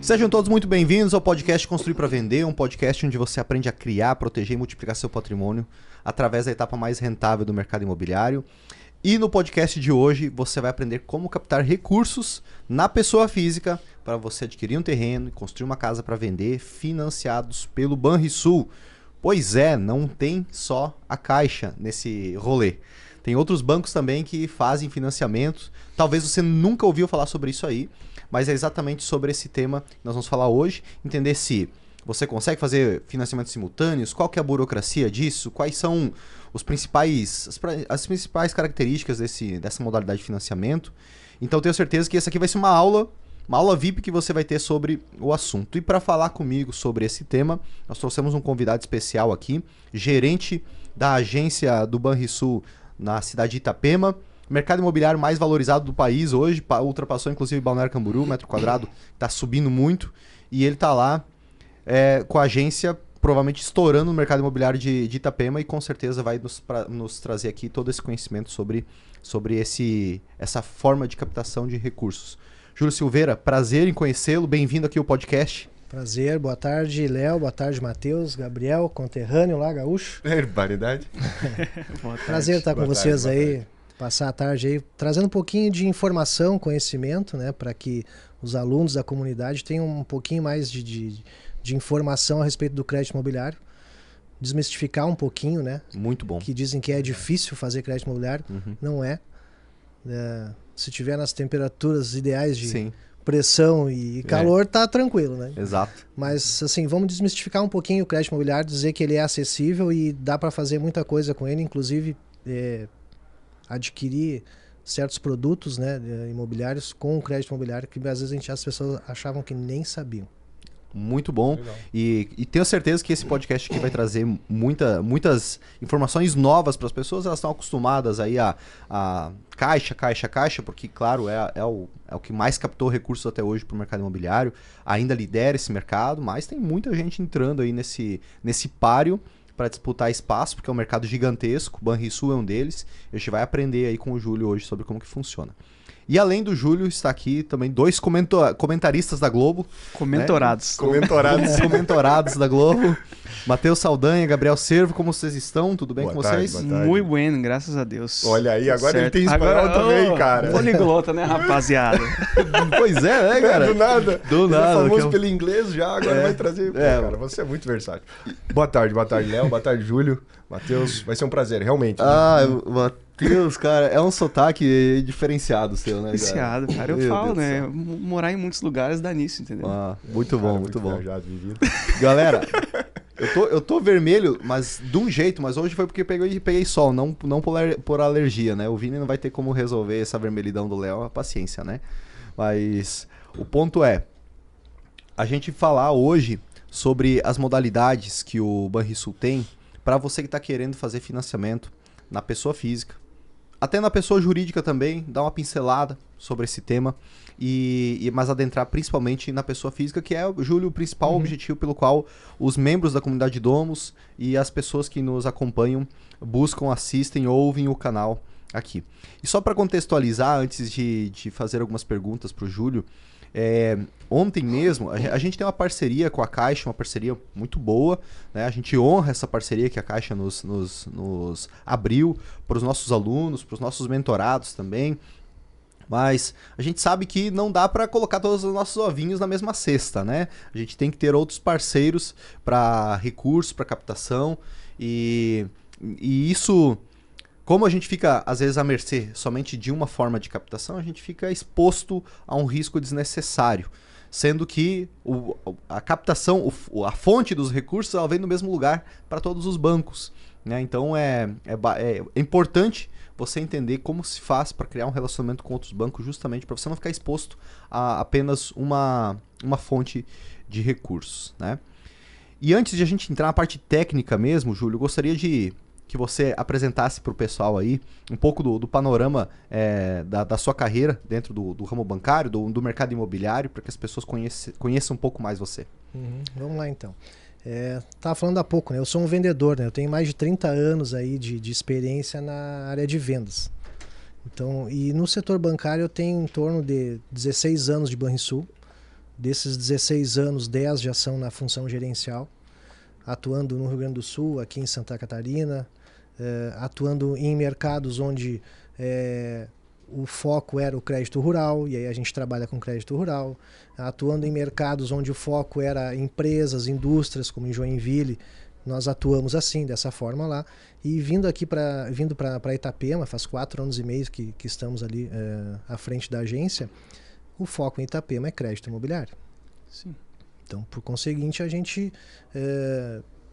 Sejam todos muito bem-vindos ao podcast Construir para Vender, um podcast onde você aprende a criar, proteger e multiplicar seu patrimônio através da etapa mais rentável do mercado imobiliário. E no podcast de hoje você vai aprender como captar recursos na pessoa física para você adquirir um terreno e construir uma casa para vender financiados pelo Banrisul. Pois é, não tem só a Caixa nesse rolê. Tem outros bancos também que fazem financiamentos. Talvez você nunca ouviu falar sobre isso aí, mas é exatamente sobre esse tema que nós vamos falar hoje. Entender se você consegue fazer financiamentos simultâneos, qual que é a burocracia disso, quais são as principais características dessa modalidade de financiamento. Então eu tenho certeza que essa aqui vai ser uma aula VIP que você vai ter sobre o assunto. E para falar comigo sobre esse tema, nós trouxemos um convidado especial aqui, gerente da agência do Banrisul na cidade de Itapema, mercado imobiliário mais valorizado do país hoje, ultrapassou inclusive Balneário Camboriú, metro quadrado, está subindo muito, e ele está lá com a agência provavelmente estourando no mercado imobiliário de Itapema e com certeza vai nos trazer aqui todo esse conhecimento sobre essa forma de captação de recursos. Júlio Silveira, prazer em conhecê-lo, bem-vindo aqui ao podcast. Prazer, boa tarde, Léo, boa tarde, Matheus, Gabriel, conterrâneo lá, gaúcho. Barbaridade. Prazer estar com vocês aí, passar a tarde aí, trazendo um pouquinho de informação, conhecimento, né, para que os alunos da comunidade tenham um pouquinho mais de informação a respeito do crédito imobiliário, desmistificar um pouquinho, né? Muito bom. Que dizem que é difícil fazer crédito imobiliário, não é. Se tiver nas temperaturas ideais de pressão e calor, tá tranquilo, né? Exato. Mas, assim, vamos desmistificar um pouquinho o crédito imobiliário, dizer que ele é acessível e dá para fazer muita coisa com ele, inclusive adquirir certos produtos, né, imobiliários com o crédito imobiliário, que às vezes as pessoas achavam que nem sabiam. Muito bom. E tenho certeza que esse podcast aqui vai trazer muitas informações novas para as pessoas. Elas estão acostumadas aí a caixa, porque, claro, é o que mais captou recursos até hoje para o mercado imobiliário. Ainda lidera esse mercado, mas tem muita gente entrando aí nesse páreo para disputar espaço, porque é um mercado gigantesco. O Banrisul é um deles. A gente vai aprender aí com o Júlio hoje sobre como que funciona. E além do Júlio, está aqui também dois comentaristas da Globo. Comentorados. Né? Comentados da Globo. Matheus Saldanha, Gabriel Cervo, como vocês estão? Tudo bem com vocês? Boa tarde. Muito bem, graças a Deus. Olha aí, agora ele tem espanhol também, cara. Poliglota, né, rapaziada? Pois é, né, cara? Do nada. Ele é famoso pelo inglês já, agora vai trazer... Pô, cara, você é muito versátil. Boa tarde, Léo. Boa tarde, Júlio. Matheus, vai ser um prazer, realmente. Matheus, cara, é um sotaque diferenciado seu, né, cara? Diferenciado, cara. Eu falo, né? Morar em muitos lugares dá nisso, entendeu? Muito bom, muito bom. Viajado, vivido. Galera, eu tô vermelho, mas de um jeito, mas hoje foi porque peguei sol, não por alergia, né? O Vini não vai ter como resolver essa vermelhidão do Léo, paciência, né? Mas o ponto é, a gente falar hoje sobre as modalidades que o Banrisul tem para você que está querendo fazer financiamento na pessoa física, até na pessoa jurídica também, dar uma pincelada sobre esse tema, mas adentrar principalmente na pessoa física, que é, Júlio, o principal objetivo pelo qual os membros da comunidade Domus e as pessoas que nos acompanham buscam, assistem, ouvem o canal aqui. E só para contextualizar, antes de fazer algumas perguntas para o Júlio, ontem mesmo, a gente tem uma parceria com a Caixa, uma parceria muito boa, né? A gente honra essa parceria que a Caixa nos abriu para os nossos alunos, para os nossos mentorados também. Mas a gente sabe que não dá para colocar todos os nossos ovinhos na mesma cesta, né? A gente tem que ter outros parceiros para recursos, para captação e isso... Como a gente fica, às vezes, à mercê somente de uma forma de captação, a gente fica exposto a um risco desnecessário. Sendo que a captação, a fonte dos recursos, ela vem do mesmo lugar para todos os bancos, né? Então é importante você entender como se faz para criar um relacionamento com outros bancos, justamente para você não ficar exposto a apenas uma fonte de recursos, né? E antes de a gente entrar na parte técnica mesmo, Júlio, eu gostaria que você apresentasse para o pessoal aí um pouco do panorama da sua carreira dentro do ramo bancário, do mercado imobiliário, para que as pessoas conheçam um pouco mais você. Vamos lá, então. Estava falando há pouco, né? Eu sou um vendedor, né? Eu tenho mais de 30 anos aí de experiência na área de vendas. Então, e no setor bancário eu tenho em torno de 16 anos de Banrisul. Desses 16 anos, 10 já são na função gerencial, atuando no Rio Grande do Sul, aqui em Santa Catarina, atuando em mercados onde o foco era o crédito rural, e aí a gente trabalha com crédito rural, atuando em mercados onde o foco era empresas, indústrias, como em Joinville, nós atuamos assim, dessa forma lá, e vindo para Itapema, faz 4 anos e meio que estamos ali à frente da agência, o foco em Itapema é crédito imobiliário. Sim. Então, por conseguinte, a gente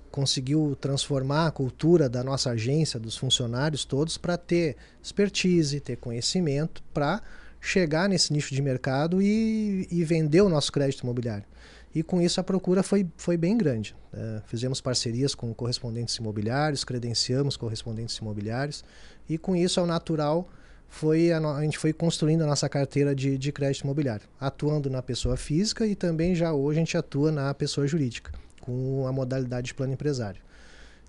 conseguiu transformar a cultura da nossa agência, dos funcionários todos, para ter expertise, ter conhecimento, para chegar nesse nicho de mercado e vender o nosso crédito imobiliário. E com isso a procura foi bem grande. Fizemos parcerias com correspondentes imobiliários, credenciamos correspondentes imobiliários, e com isso, ao natural, a gente foi construindo a nossa carteira de crédito imobiliário, atuando na pessoa física e também já hoje a gente atua na pessoa jurídica, com a modalidade de plano empresário.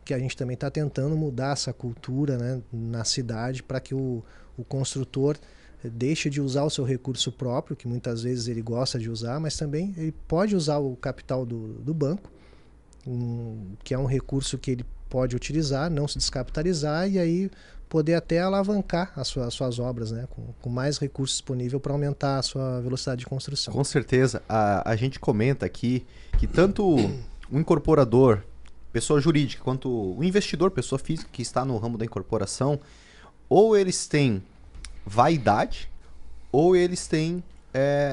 Que a gente também está tentando mudar essa cultura, né, na cidade, para que o construtor deixe de usar o seu recurso próprio, que muitas vezes ele gosta de usar, mas também ele pode usar o capital do banco, que é um recurso que ele pode utilizar, não se descapitalizar e aí poder até alavancar as suas obras, né, com mais recursos disponível para aumentar a sua velocidade de construção. Com certeza. A gente comenta aqui que tanto o incorporador, pessoa jurídica, quanto o investidor, pessoa física que está no ramo da incorporação, ou eles têm vaidade, ou eles têm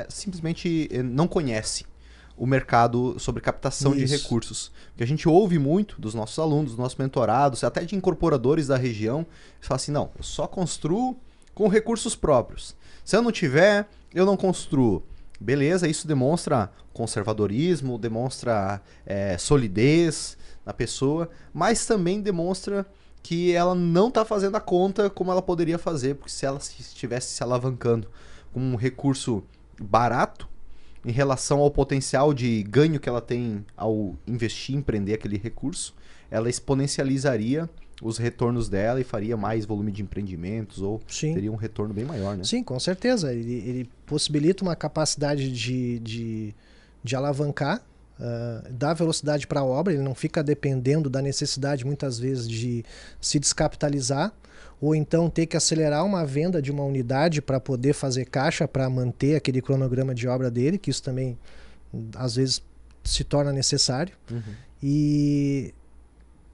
simplesmente não conhecem o mercado sobre captação de recursos. Porque a gente ouve muito dos nossos alunos, dos nossos mentorados, até de incorporadores da região, eles falam assim, não, eu só construo com recursos próprios. Se eu não tiver, eu não construo. Beleza, isso demonstra conservadorismo, demonstra solidez na pessoa, mas também demonstra que ela não está fazendo a conta como ela poderia fazer, porque se ela estivesse se alavancando com um recurso barato, em relação ao potencial de ganho que ela tem ao investir, empreender aquele recurso, ela exponencializaria os retornos dela e faria mais volume de empreendimentos ou teria um retorno bem maior, né? Sim, com certeza. Ele possibilita uma capacidade de alavancar, dar velocidade para a obra, ele não fica dependendo da necessidade muitas vezes de se descapitalizar ou então ter que acelerar uma venda de uma unidade para poder fazer caixa para manter aquele cronograma de obra dele, que isso também às vezes se torna necessário. E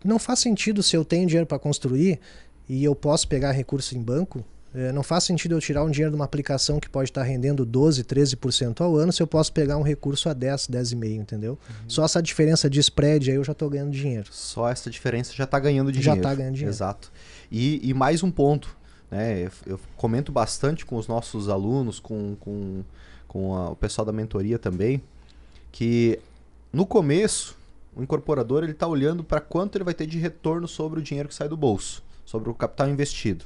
não faz sentido, se eu tenho dinheiro para construir e eu posso pegar recurso em banco, não faz sentido eu tirar um dinheiro de uma aplicação que pode estar rendendo 12%, 13% ao ano, se eu posso pegar um recurso a 10%, 10,5%, entendeu? Só essa diferença de spread aí eu já estou ganhando dinheiro. Só essa diferença já está ganhando dinheiro. Já está ganhando dinheiro. Exato. E mais um ponto, né? Eu comento bastante com os nossos alunos, com o pessoal da mentoria também, que no começo o incorporador ele está olhando para quanto ele vai ter de retorno sobre o dinheiro que sai do bolso, sobre o capital investido.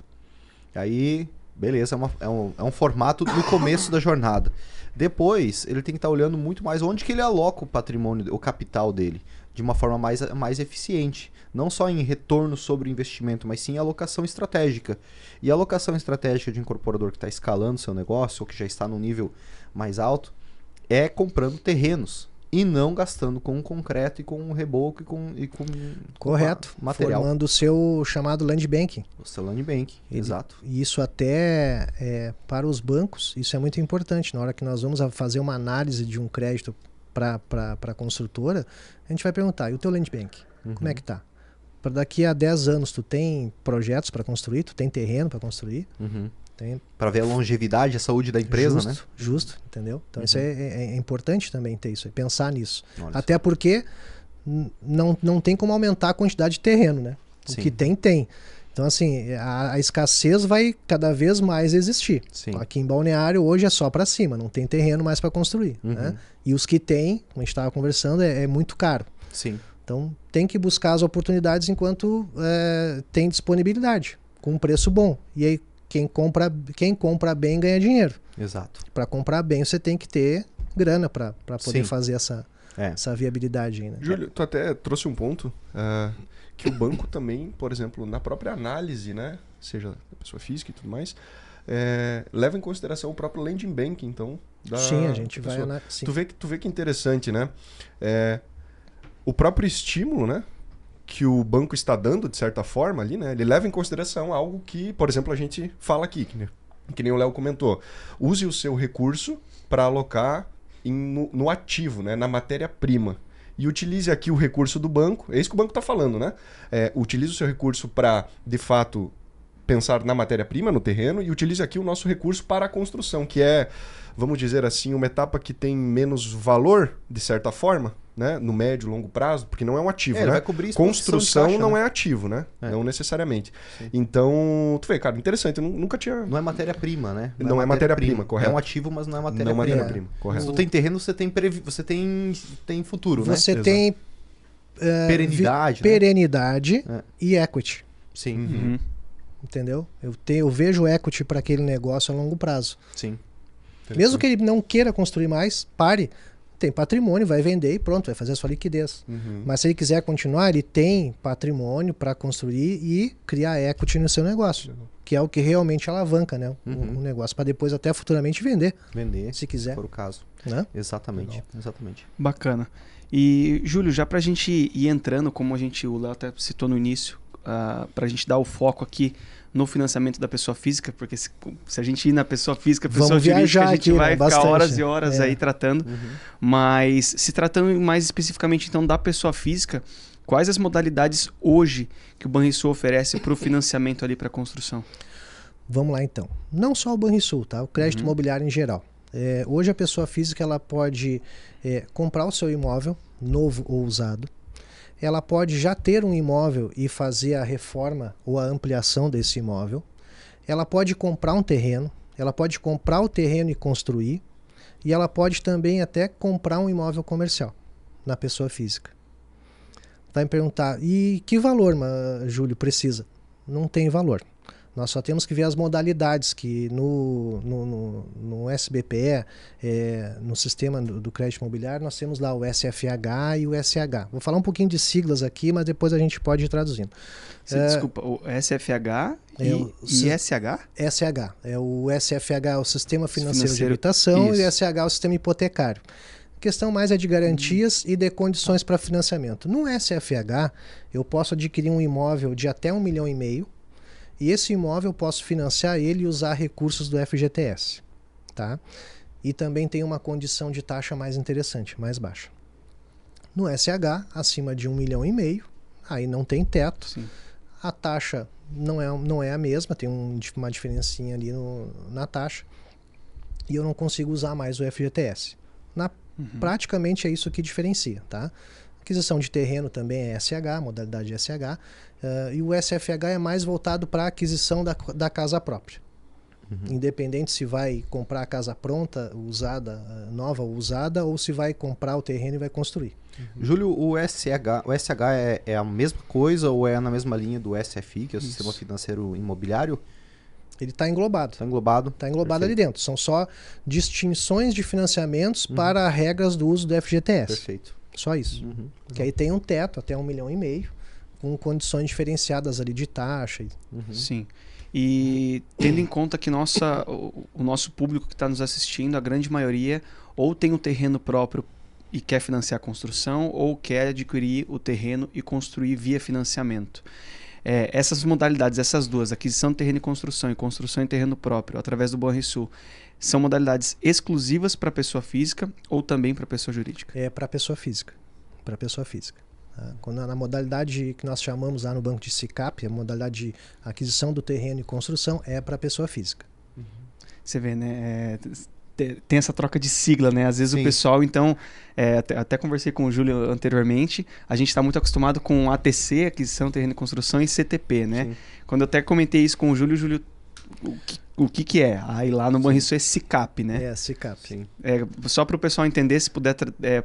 Aí, beleza, é um formato no começo da jornada. Depois, ele tem que estar olhando muito mais onde que ele aloca o patrimônio, o capital dele, de uma forma mais eficiente. Não só em retorno sobre o investimento, mas sim em alocação estratégica. E a alocação estratégica de um incorporador que está escalando seu negócio, ou que já está num nível mais alto, é comprando terrenos. E não gastando com concreto e com reboco e com correto, material. Formando o seu chamado land banking. O seu land banking, exato. E isso até para os bancos, isso é muito importante. Na hora que nós vamos fazer uma análise de um crédito para a construtora, a gente vai perguntar, e o teu land bank, como é que tá? Para daqui a 10 anos, tu tem projetos para construir? Tu tem terreno para construir? Para ver a longevidade, a saúde da empresa, né? Justo, entendeu? Então isso é importante também ter isso, pensar nisso. Até porque não tem como aumentar a quantidade de terreno, né? O que tem. Então assim, a escassez vai cada vez mais existir. Aqui em Balneário hoje é só para cima, não tem terreno mais para construir. Né? E os que tem, como a gente estava conversando, é muito caro. Então tem que buscar as oportunidades enquanto tem disponibilidade, com um preço bom. E aí quem compra bem ganha dinheiro. Exato. Para comprar bem você tem que ter grana para poder fazer essa viabilidade aí, né? Júlio, tu até trouxe um ponto que o banco também, por exemplo, na própria análise, né, seja da pessoa física e tudo mais, leva em consideração o próprio Landing Bank, então. Sim, a gente vai... Sim. Tu vê que interessante, né? O próprio estímulo, né? Que o banco está dando, de certa forma, ali, né? Ele leva em consideração algo que, por exemplo, a gente fala aqui, que nem o Léo comentou. Use o seu recurso para alocar no ativo, né? Na matéria-prima. E utilize aqui o recurso do banco. É isso que o banco está falando, né? Utilize o seu recurso para, de fato, pensar na matéria-prima, no terreno, e utilize aqui o nosso recurso para a construção, que é, vamos dizer assim, uma etapa que tem menos valor, de certa forma, né? No médio e longo prazo, porque não é um ativo, né? Vai cobrir construção caixa, não né? É ativo, né? Não necessariamente. Sim. Então, tu vê, cara, interessante, eu nunca tinha... Não é matéria-prima, né? Não é matéria-prima, correto. É um ativo, mas não é matéria-prima. Não é matéria-prima, correto. Se tu tem terreno, você tem futuro, né? Você tem... perenidade, perenidade né? E equity. Sim. Uhum. Entendeu? Eu vejo equity para aquele negócio a longo prazo. Sim. Mesmo que ele não queira construir mais, pare. Tem patrimônio, vai vender e pronto, vai fazer a sua liquidez. Mas se ele quiser continuar, ele tem patrimônio para construir e criar equity no seu negócio. Que é o que realmente alavanca, né? O negócio, para depois até futuramente vender. Vender, se quiser. Se for o caso. Né? Exatamente. Bacana. E, Júlio, já para a gente ir entrando, como o Léo até citou no início, para a gente dar o foco aqui no financiamento da pessoa física, porque se a gente ir na pessoa física, pessoa jurídica, a gente vai ficar horas e horas aí tratando. Mas se tratando mais especificamente então da pessoa física, quais as modalidades hoje que o Banrisul oferece para o financiamento ali para a construção? Vamos lá então. Não só o Banrisul, tá? O crédito imobiliário em geral. Hoje a pessoa física ela pode comprar o seu imóvel, novo ou usado. Ela pode já ter um imóvel e fazer a reforma ou a ampliação desse imóvel. Ela pode comprar um terreno, ela pode comprar o terreno e construir. E ela pode também até comprar um imóvel comercial na pessoa física. Vai me perguntar, e que valor, Júlio, precisa? Não tem valor. Nós só temos que ver as modalidades que no SBPE, no sistema do crédito imobiliário, nós temos lá o SFH e o SH. Vou falar um pouquinho de siglas aqui, mas depois a gente pode ir traduzindo. Desculpa, o SFH e SH? SH. O SFH é o Sistema Financeiro de Habitação e o SH é o Sistema Hipotecário. A questão mais é de garantias e de condições para financiamento. No SFH, eu posso adquirir um imóvel de até 1,5 milhão. E esse imóvel eu posso financiar ele e usar recursos do FGTS. Tá? E também tem uma condição de taxa mais interessante, mais baixa. No SH, acima de 1,5 milhão, aí não tem teto. Sim. A taxa não é a mesma, tem uma diferencinha ali na taxa. E eu não consigo usar mais o FGTS. Praticamente é isso que diferencia. Tá? Aquisição de terreno também é SH, modalidade SH. E o SFH é mais voltado para a aquisição da casa própria. Independente se vai comprar a casa pronta, usada, nova ou usada, ou se vai comprar o terreno e vai construir. Júlio, o SH é a mesma coisa ou é na mesma linha do SFI, que é o Sistema Financeiro Imobiliário? Ele está englobado. Está englobado. Está englobado ali dentro. São só distinções de financiamentos para regras do uso do FGTS. Perfeito. Só isso. Que aí tem um teto até 1,5 milhão, com condições diferenciadas ali de taxa. Sim. E tendo em conta que o nosso público que está nos assistindo, a grande maioria, ou tem um terreno próprio e quer financiar a construção, ou quer adquirir o terreno e construir via financiamento. Essas modalidades, essas duas, aquisição de terreno e construção em terreno próprio, através do Banrisul, são modalidades exclusivas para pessoa física ou também para pessoa jurídica? É para pessoa física. Para pessoa física. Quando na modalidade que nós chamamos lá no banco de SICAP, a modalidade de aquisição do terreno e construção é para pessoa física. Você vê, né? Tem essa troca de sigla, né? Às vezes o pessoal, então... até conversei com o Júlio anteriormente, a gente está muito acostumado com ATC, aquisição, terreno e construção, e CTP, né? Sim. Quando eu até comentei isso com o Júlio, o que é? Aí lá no Banrisul é SICAP, né? É, SICAP. Sim. Só para o pessoal entender, se puder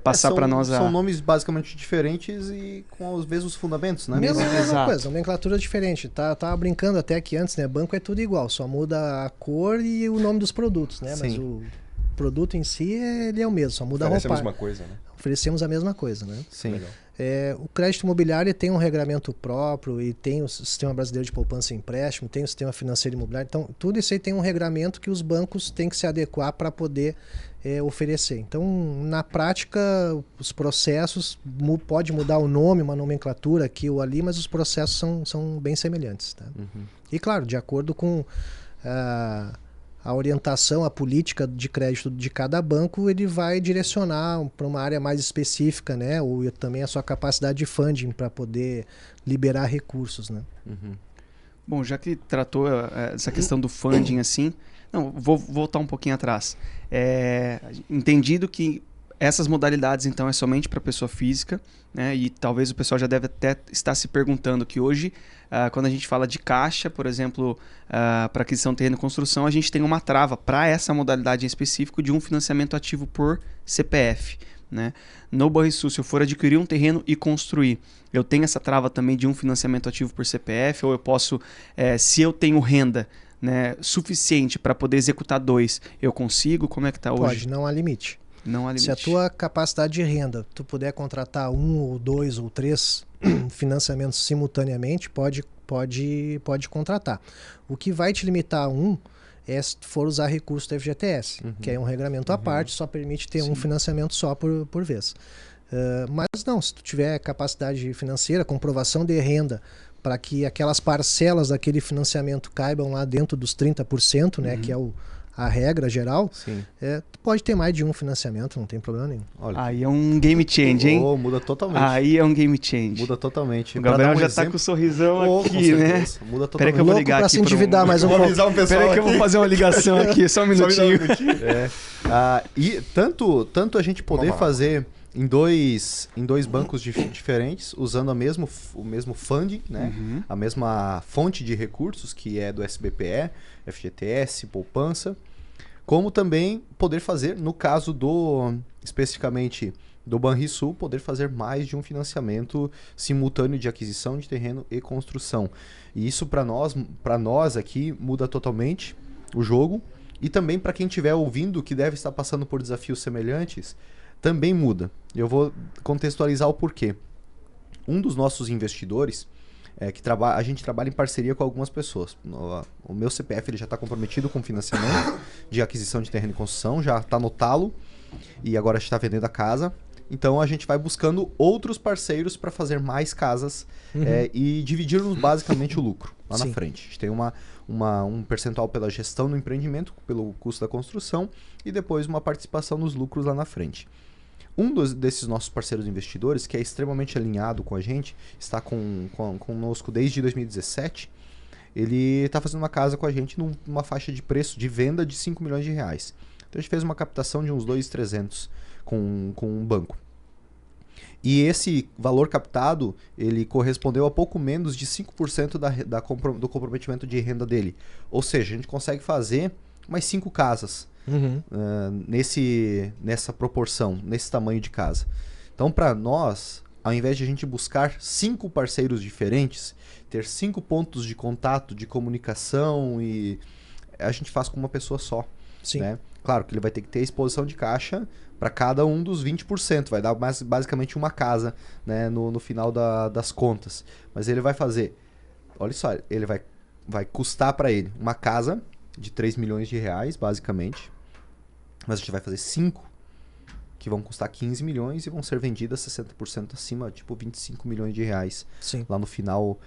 passar para nós São nomes basicamente diferentes e com os mesmos fundamentos, né? Mesma coisa, nomenclatura diferente. Tava brincando até que antes, né? Banco é tudo igual, só muda a cor e o nome dos produtos, né? Sim. Mas o produto em si, ele é o mesmo, só muda a roupagem. Oferecemos a mesma coisa, né? Oferecemos a mesma coisa, né? Sim. O crédito imobiliário tem um regramento próprio e tem o Sistema Brasileiro de Poupança e Empréstimo, tem o Sistema Financeiro Imobiliário. Então, tudo isso aí tem um regramento que os bancos têm que se adequar para poder oferecer. Então, na prática, os processos, pode mudar o nome, uma nomenclatura aqui ou ali, mas os processos são bem semelhantes. Tá? E, claro, de acordo com a orientação, a política de crédito de cada banco, ele vai direcionar para uma área mais específica, né? Ou também a sua capacidade de funding para poder liberar recursos, né? Bom, já que tratou essa questão do funding assim, não, vou voltar um pouquinho atrás. Entendido que essas modalidades, então, é somente para pessoa física, né? E talvez o pessoal já deve até estar se perguntando que hoje, quando a gente fala de caixa, por exemplo, para aquisição de terreno e construção, a gente tem uma trava para essa modalidade em específico de um financiamento ativo por CPF. Né? No Banrisul, se eu for adquirir um terreno e construir, eu tenho essa trava também de um financiamento ativo por CPF, ou eu posso, se eu tenho renda, né, suficiente para poder executar 2, eu consigo? Como é que está hoje? Pode, não há limite. Não há limite. Se a tua capacidade de renda, tu puder contratar 1 ou 2 ou 3 financiamentos simultaneamente, pode contratar. O que vai te limitar a se for usar recurso do FGTS, que é um regulamento à parte, só permite ter um financiamento só por vez. Mas não, se tu tiver capacidade financeira, comprovação de renda, para que aquelas parcelas daquele financiamento caibam lá dentro dos 30%, né, que é a regra geral, tu pode ter mais de um financiamento, não tem problema nenhum. Olha, aí é um game change, hein? Muda totalmente. Aí é um game change. Muda totalmente. O Gabriel já tá com o sorrisão aqui, né? Muda totalmente. Peraí que eu vou ligar pra aqui se endividar mais um pouco. Peraí que eu vou fazer uma ligação aqui, só um minutinho. E tanto a gente poder fazer em dois bancos diferentes, usando o mesmo funding, né? A mesma fonte de recursos, que é do SBPE, FGTS, poupança, como também poder fazer, no caso especificamente do Banrisul, poder fazer mais de um financiamento simultâneo de aquisição de terreno e construção. E isso para nós aqui muda totalmente o jogo, e também para quem estiver ouvindo que deve estar passando por desafios semelhantes, também muda. Eu vou contextualizar o porquê. Um dos nossos investidores, a gente trabalha em parceria com algumas pessoas. O meu CPF ele já está comprometido com financiamento de aquisição de terreno e construção, já está no talo, e agora está vendendo a casa. Então a gente vai buscando outros parceiros para fazer mais casas e dividirmos basicamente o lucro lá na frente. A gente tem um percentual pela gestão do empreendimento, pelo custo da construção, e depois uma participação nos lucros lá na frente. Desses nossos parceiros investidores, que é extremamente alinhado com a gente, está conosco desde 2017, ele está fazendo uma casa com a gente numa faixa de preço de venda de 5 milhões de reais. Então a gente fez uma captação de uns 2.300 com um banco. E esse valor captado, ele correspondeu a pouco menos de 5% do comprometimento de renda dele. Ou seja, a gente consegue fazer mais 5 casas. Nessa proporção, nesse tamanho de casa. Então, para nós, ao invés de a gente buscar 5 parceiros diferentes, ter 5 pontos de contato, de comunicação, e a gente faz com uma pessoa só. Né? Claro que ele vai ter que ter exposição de caixa para cada um dos 20%, vai dar basicamente uma casa, né, no final das contas. Mas ele vai fazer, olha só, ele vai custar para ele uma casa de 3 milhões de reais, basicamente. Mas a gente vai fazer 5 que vão custar 15 milhões e vão ser vendidas 60% acima, tipo 25 milhões de reais. Lá no final,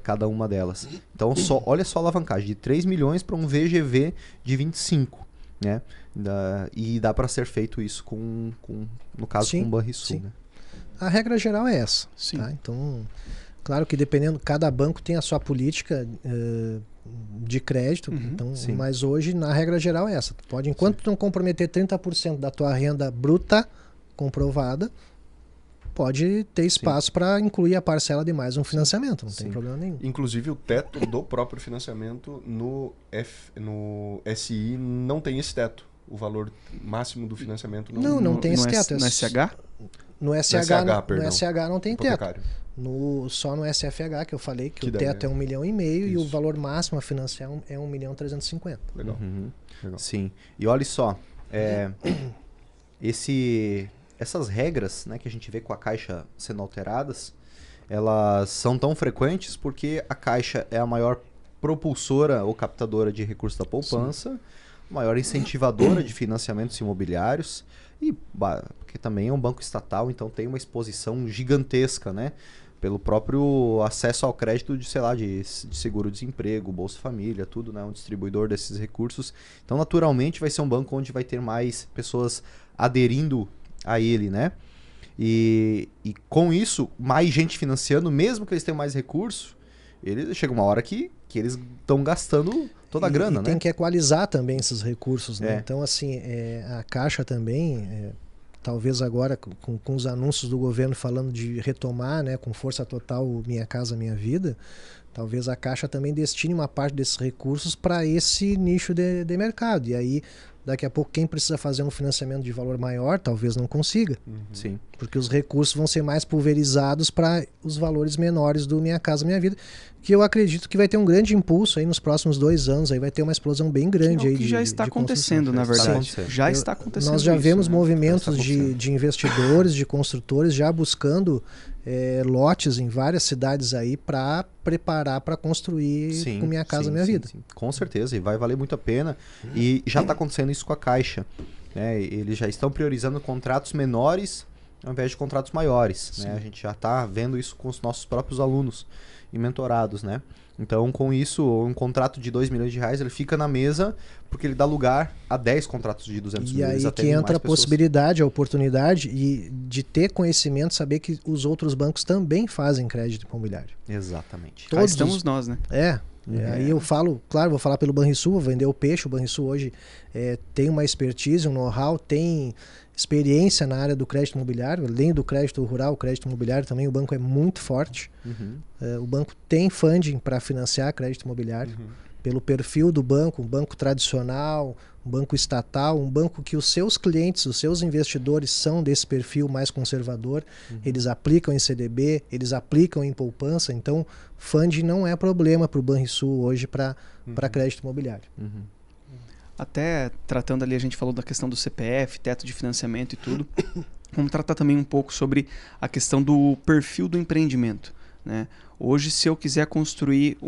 cada uma delas. Então, olha só a alavancagem, de 3 milhões para um VGV de 25. Né? E dá para ser feito isso no caso, com o Banrisul. Né? A regra geral é essa. Tá? Então, claro que dependendo, cada banco tem a sua política de crédito, então, mas hoje na regra geral é essa. Tu pode, enquanto tu não comprometer 30% da tua renda bruta comprovada, pode ter espaço para incluir a parcela de mais um financiamento, não tem problema nenhum. Inclusive o teto do próprio financiamento no SI não tem esse teto. O valor máximo do financiamento não tem esse teto. No SH? No SH não tem teto. Só no SFH que eu falei que o teto é 1,5 milhão e o valor máximo a financiar é 1.350.000. Legal. Sim. E olha só, essas regras, né, que a gente vê com a Caixa sendo alteradas, elas são tão frequentes porque a Caixa é a maior propulsora ou captadora de recursos da poupança, maior incentivadora de financiamentos imobiliários e porque também é um banco estatal, então tem uma exposição gigantesca, né? Pelo próprio acesso ao crédito de, sei lá, de seguro-desemprego, Bolsa Família, tudo, né? Um distribuidor desses recursos. Então, naturalmente, vai ser um banco onde vai ter mais pessoas aderindo a ele, né? E com isso, mais gente financiando, mesmo que eles tenham mais recurso, chega uma hora que eles estão gastando toda a grana, né? Tem que equalizar também esses recursos, né? Então, assim, a Caixa também, talvez agora com os anúncios do governo falando de retomar, né, com força total Minha Casa Minha Vida, talvez a Caixa também destine uma parte desses recursos para esse nicho de mercado. E aí, daqui a pouco, quem precisa fazer um financiamento de valor maior, talvez não consiga. Sim. Porque os recursos vão ser mais pulverizados para os valores menores do Minha Casa Minha Vida, que eu acredito que vai ter um grande impulso aí nos próximos 2 anos, aí vai ter uma explosão bem grande. Que já está acontecendo, na verdade. Já está acontecendo. Nós já vemos né? movimentos de investidores, de construtores já buscando lotes em várias cidades aí para preparar para construir com Minha Casa Minha Vida. Sim. Com certeza, e vai valer muito a pena. E já está acontecendo isso com a Caixa. Né? Eles já estão priorizando contratos menores ao invés de contratos maiores. Né? A gente já está vendo isso com os nossos próprios alunos e mentorados, né? Então, com isso, um contrato de R$2 milhões, ele fica na mesa porque ele dá lugar a 10 contratos de 200 mil. E aí que entra a possibilidade, a oportunidade de ter conhecimento, saber que os outros bancos também fazem crédito imobiliário. Exatamente. Todos estamos nós, né? Aí eu falo, claro, vou falar pelo Banrisul, vou vender o peixe. O Banrisul hoje tem uma expertise, um know-how, tem experiência na área do crédito imobiliário, além do crédito rural, o crédito imobiliário também, o banco é muito forte. O banco tem funding para financiar crédito imobiliário, pelo perfil do banco, um banco tradicional, um banco estatal, um banco que os seus clientes, os seus investidores são desse perfil mais conservador, eles aplicam em CDB, eles aplicam em poupança, então funding não é problema para o Banrisul hoje para crédito imobiliário. Até tratando ali, a gente falou da questão do CPF, teto de financiamento e tudo. Vamos tratar também um pouco sobre a questão do perfil do empreendimento, né? Hoje, se eu quiser construir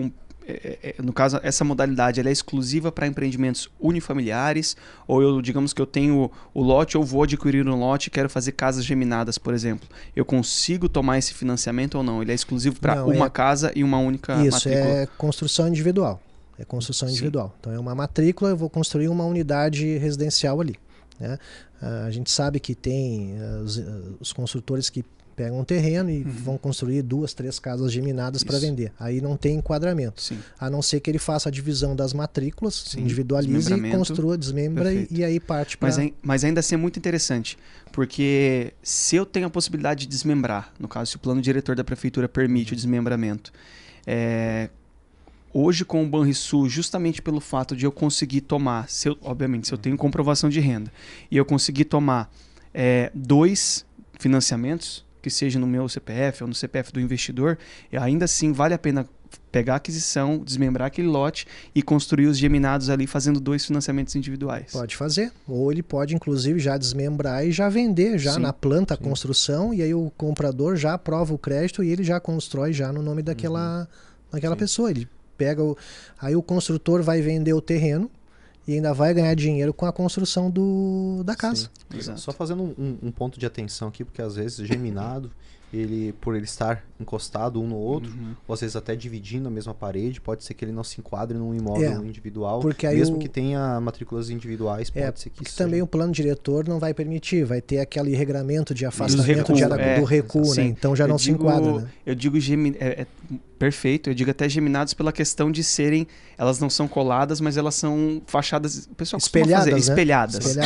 no caso, essa modalidade ela é exclusiva para empreendimentos unifamiliares, ou digamos que eu tenho o lote, ou vou adquirir um lote e quero fazer casas geminadas, por exemplo. Eu consigo tomar esse financiamento ou não? Ele é exclusivo para uma casa e uma única matrícula? Isso, é construção individual. É construção individual. Então é uma matrícula, eu vou construir uma unidade residencial ali, né? A gente sabe que tem os construtores que pegam um terreno e vão construir 2, 3 casas geminadas para vender. Aí não tem enquadramento. A não ser que ele faça a divisão das matrículas, individualize e construa, desmembra e aí parte para... Mas ainda assim é muito interessante, porque se eu tenho a possibilidade de desmembrar, no caso, se o plano diretor da prefeitura permite o desmembramento, hoje com o Banrisul, justamente pelo fato de eu conseguir tomar, obviamente, se eu tenho comprovação de renda, e eu conseguir tomar 2 financiamentos, que seja no meu CPF ou no CPF do investidor, ainda assim vale a pena pegar a aquisição, desmembrar aquele lote e construir os geminados ali fazendo 2 financiamentos individuais. Pode fazer, ou ele pode inclusive já desmembrar e já vender já na planta a construção, e aí o comprador já aprova o crédito e ele já constrói já no nome daquela pessoa. Ele pega aí o construtor vai vender o terreno e ainda vai ganhar dinheiro com a construção da casa. Só fazendo um ponto de atenção aqui, porque às vezes geminado, por ele estar encostado um no outro, ou às vezes até dividindo a mesma parede, pode ser que ele não se enquadre num imóvel individual, porque aí mesmo que tenha matrículas individuais, pode ser que isso também o plano diretor não vai permitir, vai ter aquele regramento de afastamento do recuo, né? Então já não se enquadra, né? Eu digo perfeito, eu digo até geminados pela questão de serem, elas não são coladas, mas elas são fachadas, o pessoal espelhadas, costuma fazer, espelhadas.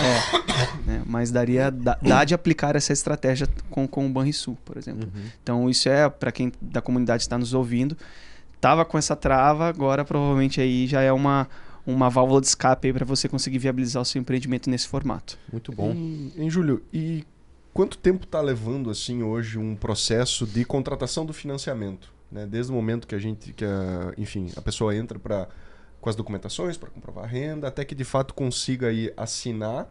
Né? Mas dá de aplicar essa estratégia com o Banrisul, por exemplo. Então isso para quem da comunidade está nos ouvindo, tava com essa trava, agora provavelmente aí já é uma válvula de escape para você conseguir viabilizar o seu empreendimento nesse formato. Muito bom. Em Júlio, e quanto tempo está levando assim hoje um processo de contratação do financiamento, né? Desde o momento que a pessoa entra com as documentações para comprovar a renda, até que de fato consiga aí assinar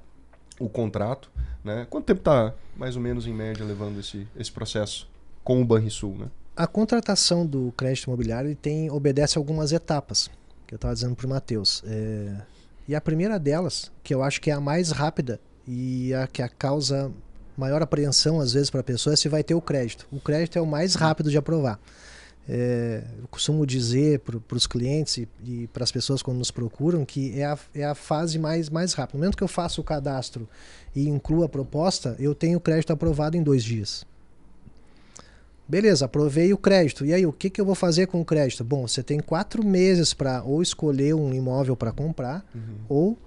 o contrato, né? Quanto tempo está, mais ou menos, em média, levando esse processo com o Banrisul, né? A contratação do crédito imobiliário obedece a algumas etapas, que eu estava dizendo para o Matheus. E a primeira delas, que eu acho que é a mais rápida e a que causa maior apreensão, às vezes, para a pessoa, é se vai ter o crédito. O crédito é o mais rápido de aprovar. Eu costumo dizer para os clientes e para as pessoas quando nos procuram que é a fase mais rápida. No momento que eu faço o cadastro e incluo a proposta, eu tenho o crédito aprovado em 2 dias. Beleza, aprovei o crédito. E aí, o que eu vou fazer com o crédito? Bom, você tem 4 meses para ou escolher um imóvel para comprar ou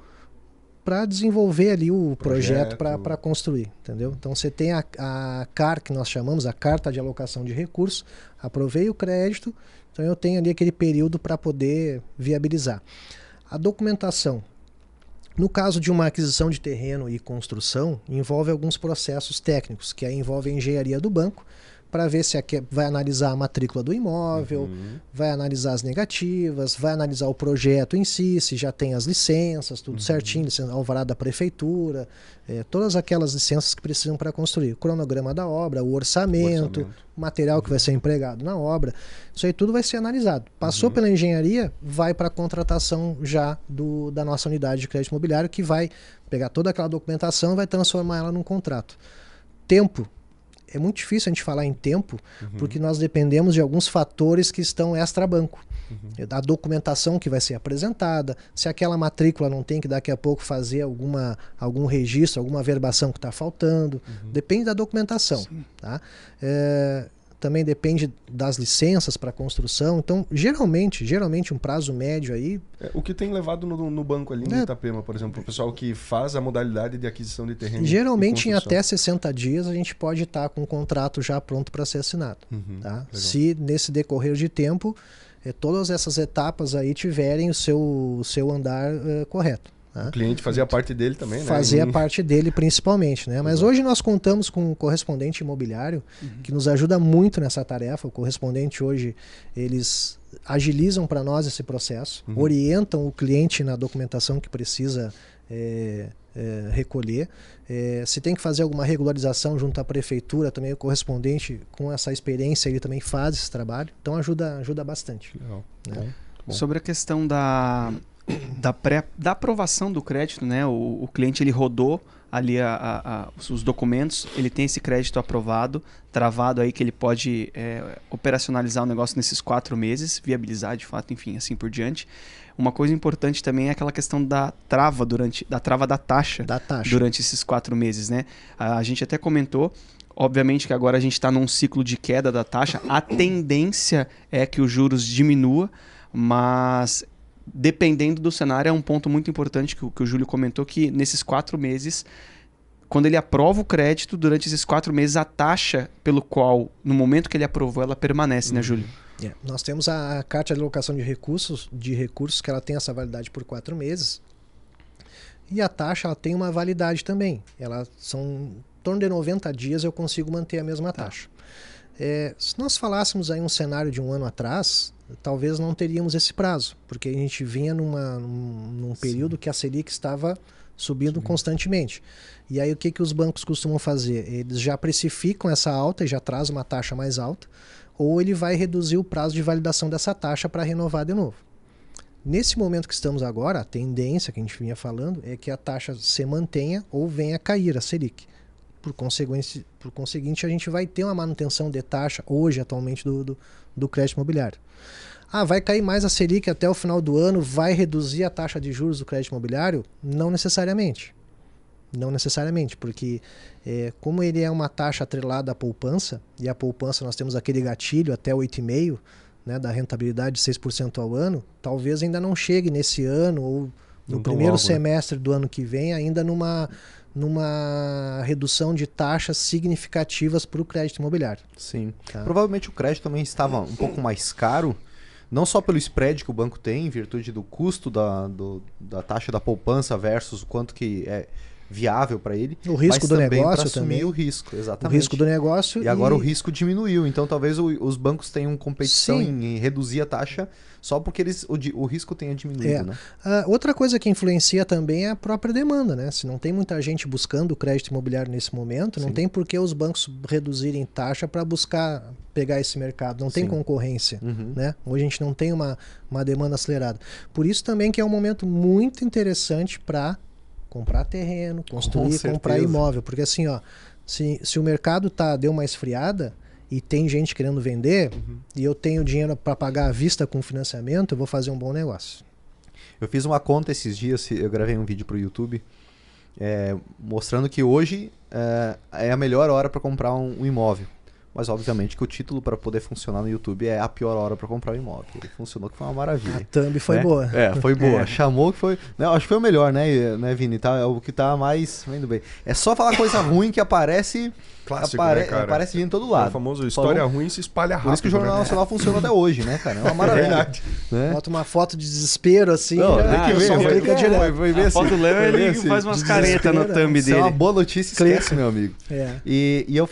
para desenvolver ali o projeto para construir, entendeu? Então você tem a CAR, que nós chamamos, a Carta de Alocação de Recursos, aprovei o crédito, então eu tenho ali aquele período para poder viabilizar. A documentação, no caso de uma aquisição de terreno e construção, envolve alguns processos técnicos, que aí envolve a engenharia do banco, para ver se vai analisar a matrícula do imóvel, vai analisar as negativas, vai analisar o projeto em si, se já tem as licenças, tudo certinho, alvará da prefeitura, todas aquelas licenças que precisam para construir. O cronograma da obra, o orçamento, o material que vai ser empregado na obra, isso aí tudo vai ser analisado. Passou pela engenharia, vai para a contratação já da nossa unidade de crédito imobiliário, que vai pegar toda aquela documentação e vai transformar ela num contrato. Tempo. É muito difícil a gente falar em tempo, porque nós dependemos de alguns fatores que estão extra-banco. A documentação que vai ser apresentada, se aquela matrícula não tem que daqui a pouco fazer algum registro, alguma verbação que está faltando. Depende da documentação. Tá? Também depende das licenças para construção. Então, geralmente um prazo médio aí... O que tem levado no banco ali em Itapema, por exemplo, o pessoal que faz a modalidade de aquisição de terreno. Geralmente, em até 60 dias, a gente pode estar com o contrato já pronto para ser assinado. Tá? Se nesse decorrer de tempo, todas essas etapas aí tiverem o seu andar correto. O cliente fazia a parte dele também, né? Fazia a parte dele principalmente, né? Mas hoje nós contamos com um correspondente imobiliário que nos ajuda muito nessa tarefa. O correspondente hoje, eles agilizam para nós esse processo, orientam o cliente na documentação que precisa recolher. Se tem que fazer alguma regularização junto à prefeitura, também o correspondente com essa experiência ele também faz esse trabalho. Então ajuda bastante. Legal. Né? Bom. Sobre a questão da aprovação do crédito, né? O cliente ele rodou ali os documentos, ele tem esse crédito aprovado, travado aí que ele pode operacionalizar o negócio nesses 4 meses, viabilizar de fato, enfim, assim por diante. Uma coisa importante também é aquela questão da trava da taxa durante esses 4 meses, né? A gente até comentou. Obviamente que agora a gente está num ciclo de queda da taxa, a tendência é que os juros diminua, mas dependendo do cenário, é um ponto muito importante que o Júlio comentou, que nesses 4 meses, quando ele aprova o crédito, durante esses 4 meses, a taxa pelo qual, no momento que ele aprovou, ela permanece, né, Júlio? Nós temos a Carta de Alocação de Recursos, que ela tem essa validade por 4 meses. E a taxa ela tem uma validade também. São em torno de 90 dias eu consigo manter a mesma taxa. Se nós falássemos aí um cenário de um ano atrás, talvez não teríamos esse prazo, porque a gente vinha num período que a Selic estava subindo constantemente. E aí o que os bancos costumam fazer? Eles já precificam essa alta e já trazem uma taxa mais alta, ou ele vai reduzir o prazo de validação dessa taxa para renovar de novo. Nesse momento que estamos agora, a tendência que a gente vinha falando é que a taxa se mantenha ou venha a cair, a Selic. Por conseguinte, a gente vai ter uma manutenção de taxa hoje, atualmente, do crédito imobiliário. Vai cair mais a Selic até o final do ano, vai reduzir a taxa de juros do crédito imobiliário? Não necessariamente. Não necessariamente, porque como ele é uma taxa atrelada à poupança, e a poupança nós temos aquele gatilho até 8,5%, né, da rentabilidade de 6% ao ano, talvez ainda não chegue nesse ano ou no primeiro semestre do ano que vem, ainda numa redução de taxas significativas para o crédito imobiliário. Sim. Tá? Provavelmente o crédito também estava um pouco mais caro, não só pelo spread que o banco tem, em virtude do custo da taxa da poupança versus o quanto que viável para ele. O risco mas do também negócio assumir também. o risco, exatamente. O risco do negócio. E agora o risco diminuiu. Então talvez os bancos tenham competição Sim. em reduzir a taxa só porque o risco tenha diminuído, né? Outra coisa que influencia também é a própria demanda, né? Se não tem muita gente buscando o crédito imobiliário nesse momento, não tem por que os bancos reduzirem taxa para buscar pegar esse mercado. Não tem concorrência, né? Hoje a gente não tem uma demanda acelerada. Por isso também que é um momento muito interessante para comprar terreno, construir, comprar imóvel. Porque assim, ó, se o mercado deu uma esfriada e tem gente querendo vender, e eu tenho dinheiro para pagar à vista com financiamento, eu vou fazer um bom negócio. Eu fiz uma conta esses dias, eu gravei um vídeo para o YouTube, mostrando que hoje é a melhor hora para comprar um imóvel. Mas obviamente que o título para poder funcionar no YouTube é a pior hora para comprar um imóvel. Ele funcionou que foi uma maravilha. A thumb foi boa. Foi boa. Chamou que foi... Não, acho que foi o melhor, né, Vini? É o que tá mais... Vendo bem. É só falar coisa ruim que aparece... Clássico, né, cara? Aparece vindo em todo lado. É o famoso história ruim se espalha rápido. Por isso que o Jornal Nacional funciona até hoje, né, cara? É uma maravilha. Né? Bota uma foto de desespero assim. Não, tem que ver. A foto do Léo, ele faz umas caretas no thumb dele. Se é uma boa notícia, esquece, meu amigo. É. E eu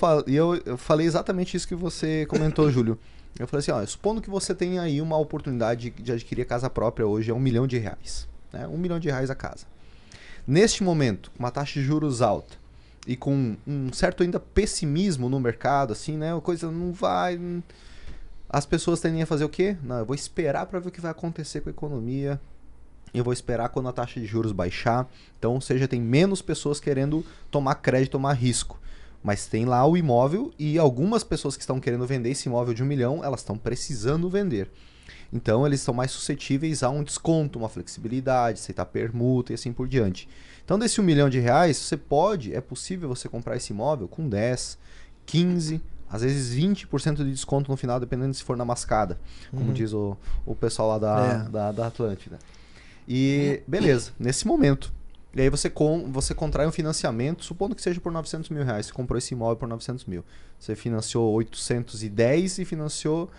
falei exatamente isso que você comentou, Júlio. Eu falei assim, ó, supondo que você tenha aí uma oportunidade de adquirir casa própria hoje a R$1 milhão. Né? R$1 milhão a casa. Neste momento, com uma taxa de juros alta, e com um certo ainda pessimismo no mercado, assim, né? A coisa não vai... As pessoas tendem a fazer o quê? Não, eu vou esperar para ver o que vai acontecer com a economia. Eu vou esperar quando a taxa de juros baixar. Então, ou seja, tem menos pessoas querendo tomar crédito, tomar risco. Mas tem lá o imóvel e algumas pessoas que estão querendo vender esse imóvel de R$1 milhão, elas estão precisando vender. Então, eles estão mais suscetíveis a um desconto, uma flexibilidade, aceitar permuta e assim por diante. Então, desse R$1 milhão, é possível você comprar esse imóvel com 10, 15, às vezes 20% de desconto no final, dependendo se for na mascada, como diz o pessoal lá da Atlântida. E beleza, nesse momento. E aí você contrai um financiamento, supondo que seja por R$900 mil. Você comprou esse imóvel por 900 mil. Você financiou 810 e financiou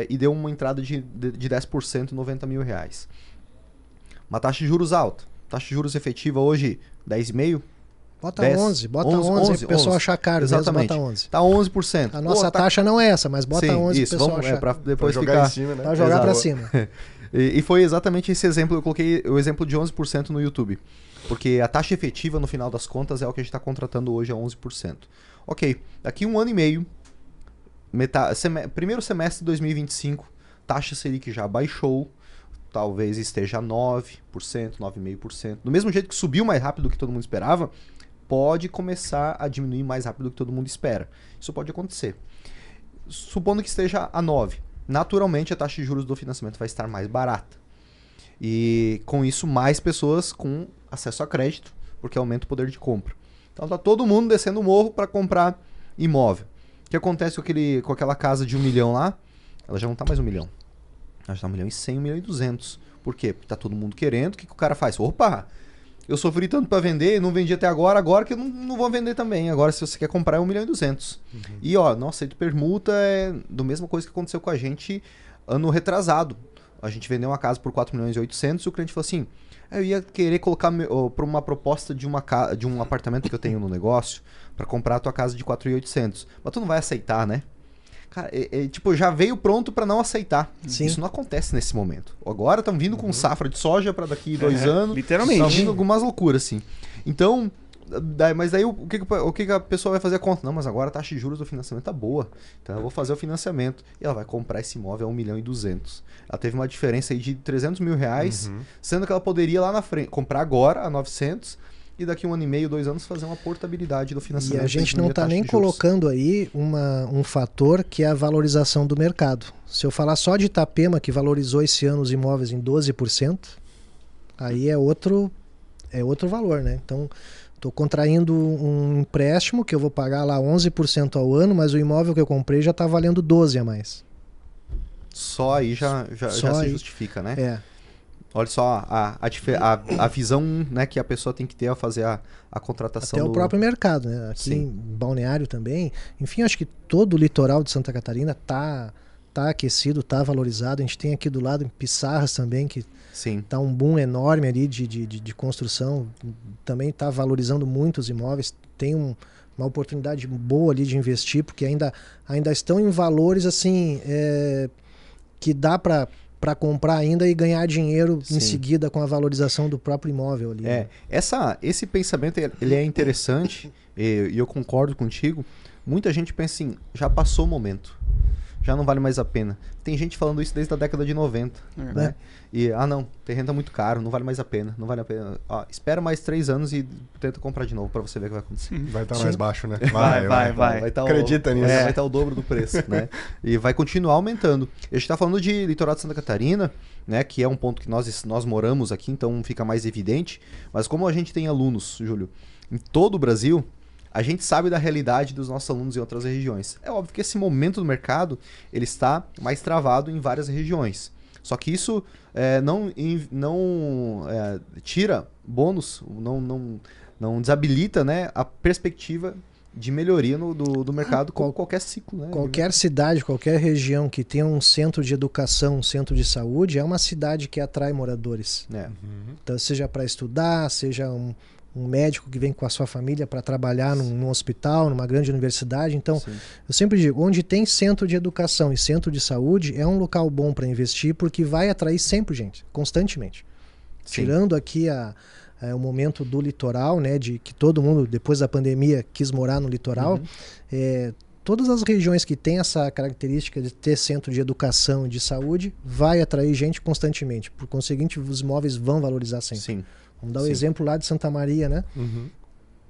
e deu uma entrada de 10%, R$90 mil. Uma taxa de juros alta. Taxa de juros efetiva hoje, 10,5%? Bota 11, bota 11 para o pessoal achar caro. Exatamente. Mesmo, bota 11. Tá 11%. A nossa taxa não é essa, mas bota 11 para o pessoal achar. Para depois jogar ficar... em cima, né? Para jogar para cima. E foi exatamente esse exemplo, eu coloquei o exemplo de 11% no YouTube. Porque a taxa efetiva, no final das contas, é o que a gente está contratando hoje a 11%. Ok, daqui 1 ano e meio, primeiro semestre de 2025, taxa Selic já baixou, talvez esteja 9%, 9,5%. Do mesmo jeito que subiu mais rápido do que todo mundo esperava, pode começar a diminuir mais rápido do que todo mundo espera. Isso pode acontecer. Supondo que esteja a 9%, naturalmente a taxa de juros do financiamento vai estar mais barata. E com isso, mais pessoas com acesso a crédito, porque aumenta o poder de compra. Então tá todo mundo descendo o morro para comprar imóvel. O que acontece com aquela casa de R$1 milhão lá? Ela já não tá mais R$1 milhão. Ela já tá R$1.100.000, R$1.200.000. Por quê? Porque tá todo mundo querendo. O que o cara faz? Opa! Eu sofri tanto para vender, não vendi até agora que eu não vou vender também. Agora, se você quer comprar, é R$1.200.000. E ó, não aceito permuta, é do mesma coisa que aconteceu com a gente ano retrasado. A gente vendeu uma casa por R$4.800.000 e o cliente falou assim, eu ia querer colocar para uma proposta de um apartamento que eu tenho no negócio para comprar a tua casa de R$4.800. Mas tu não vai aceitar, né? Cara, tipo, já veio pronto para não aceitar. Sim. Isso não acontece nesse momento. Agora estão vindo com safra de soja para daqui 2 anos. Literalmente. Estão vindo algumas loucuras, assim. Então, mas daí o que a pessoa vai fazer a conta? Não, mas agora a taxa de juros do financiamento tá boa. Então eu vou fazer o financiamento. E ela vai comprar esse imóvel a R$1.200.000. Ela teve uma diferença aí de R$300 mil, sendo que ela poderia lá na frente comprar agora a 900 e daqui 1 ano e meio, 2 anos, fazer uma portabilidade do financiamento. E a gente não está nem colocando aí um fator que é a valorização do mercado. Se eu falar só de Itapema, que valorizou esse ano os imóveis em 12%, aí é outro valor, né? Então, estou contraindo um empréstimo que eu vou pagar lá 11% ao ano, mas o imóvel que eu comprei já está valendo 12% a mais. Só aí já se justifica, né? É. Olha só a visão, né, que a pessoa tem que ter ao fazer a contratação. Até o próprio mercado, né? Aqui em Balneário também. Enfim, acho que todo o litoral de Santa Catarina tá está aquecido, está valorizado. A gente tem aqui do lado em Pissarras também, que Sim. está um boom enorme ali de construção. Também está valorizando muito os imóveis. Tem uma oportunidade boa ali de investir, porque ainda estão em valores assim que dá para comprar ainda e ganhar dinheiro em seguida com a valorização do próprio imóvel ali. Esse pensamento ele é interessante e eu concordo contigo. Muita gente pensa assim, já passou o momento, já não vale mais a pena. Tem gente falando isso desde a década de 90, né? E, não, terreno tá muito caro, não vale mais a pena, não vale a pena. Espera mais 3 anos e tenta comprar de novo pra você ver o que vai acontecer. Vai estar mais baixo, né? Vai. Acredita nisso. É. Vai estar o dobro do preço, né? E vai continuar aumentando. A gente tá falando de litoral de Santa Catarina, né? Que é um ponto que nós moramos aqui, então fica mais evidente. Mas como a gente tem alunos, Júlio, em todo o Brasil, a gente sabe da realidade dos nossos alunos em outras regiões. É óbvio que esse momento do mercado ele está mais travado em várias regiões. Só que isso não tira bônus, não desabilita, né, a perspectiva de melhoria do mercado com qualquer ciclo. Né? Qualquer cidade, qualquer região que tenha um centro de educação, um centro de saúde, é uma cidade que atrai moradores. Então, seja para estudar, seja um médico que vem com a sua família para trabalhar num hospital, numa grande universidade. Então, eu sempre digo, onde tem centro de educação e centro de saúde, é um local bom para investir, porque vai atrair sempre gente, constantemente. Tirando aqui o momento do litoral, né, de que todo mundo, depois da pandemia, quis morar no litoral, todas as regiões que têm essa característica de ter centro de educação e de saúde, vai atrair gente constantemente. Por conseguinte, os imóveis vão valorizar sempre. Sim. Vamos dar o exemplo lá de Santa Maria, né?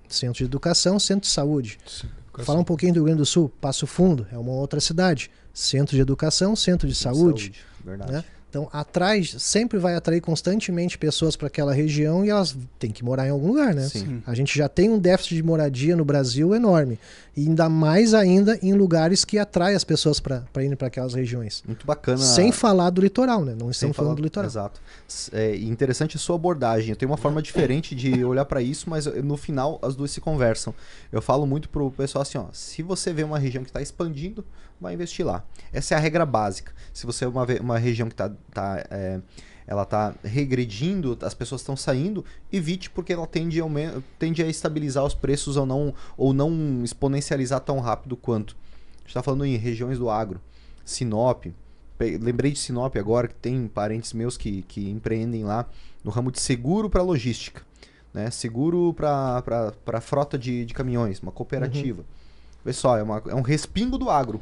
Centro de educação, centro de saúde. Falar um pouquinho do Rio Grande do Sul, Passo Fundo, é uma outra cidade. Centro de educação, centro de saúde. Verdade. Né? Então, sempre vai atrair constantemente pessoas para aquela região e elas têm que morar em algum lugar, né? Sim. A gente já tem um déficit de moradia no Brasil enorme. E ainda mais ainda em lugares que atraem as pessoas para irem para aquelas regiões. Muito bacana. Sem falar do litoral, né? Não estamos falando do litoral. Exato. Interessante a sua abordagem. Eu tenho uma forma diferente de olhar para isso, mas no final as duas se conversam. Eu falo muito pro pessoal assim, se você vê uma região que está expandindo, vai investir lá. Essa é a regra básica. Se você vê uma região que ela está regredindo, as pessoas estão saindo, evite, porque ela tende a estabilizar os preços ou não exponencializar tão rápido quanto. A gente está falando em regiões do agro. Sinop, lembrei de Sinop agora, que tem parentes meus que empreendem lá no ramo de seguro para logística, né? Seguro para frota de caminhões, uma cooperativa. Pessoal, é um respingo do agro.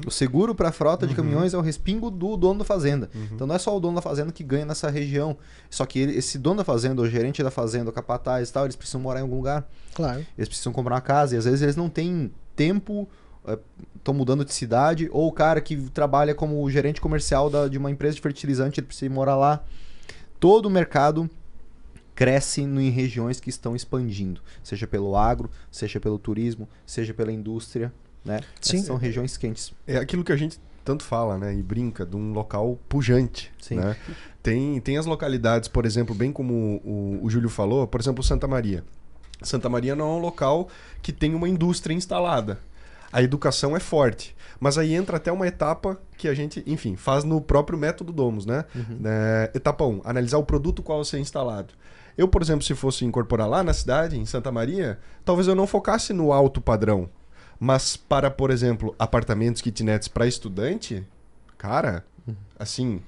O seguro para frota de caminhões é um respingo do dono da fazenda. Então não é só o dono da fazenda que ganha nessa região. Só que esse dono da fazenda, o gerente da fazenda, o capataz e tal, eles precisam morar em algum lugar. Claro. Eles precisam comprar uma casa e às vezes eles não têm tempo, estão mudando de cidade, ou o cara que trabalha como gerente comercial de uma empresa de fertilizante, ele precisa morar lá. Todo o mercado cresce em regiões que estão expandindo, seja pelo agro, seja pelo turismo, seja pela indústria, né? Sim. São regiões quentes. É aquilo que a gente tanto fala, né, e brinca, de um local pujante. Sim. Né? Tem as localidades, por exemplo, bem como o Júlio falou, por exemplo, Santa Maria. Santa Maria não é um local que tem uma indústria instalada. A educação é forte. Mas aí entra até uma etapa que a gente, enfim, faz no próprio método Domus, né? Etapa 1, analisar o produto qual vai ser instalado. Eu, por exemplo, se fosse incorporar lá na cidade, em Santa Maria, talvez eu não focasse no alto padrão. Mas para, por exemplo, apartamentos, kitnets para estudante, cara, assim...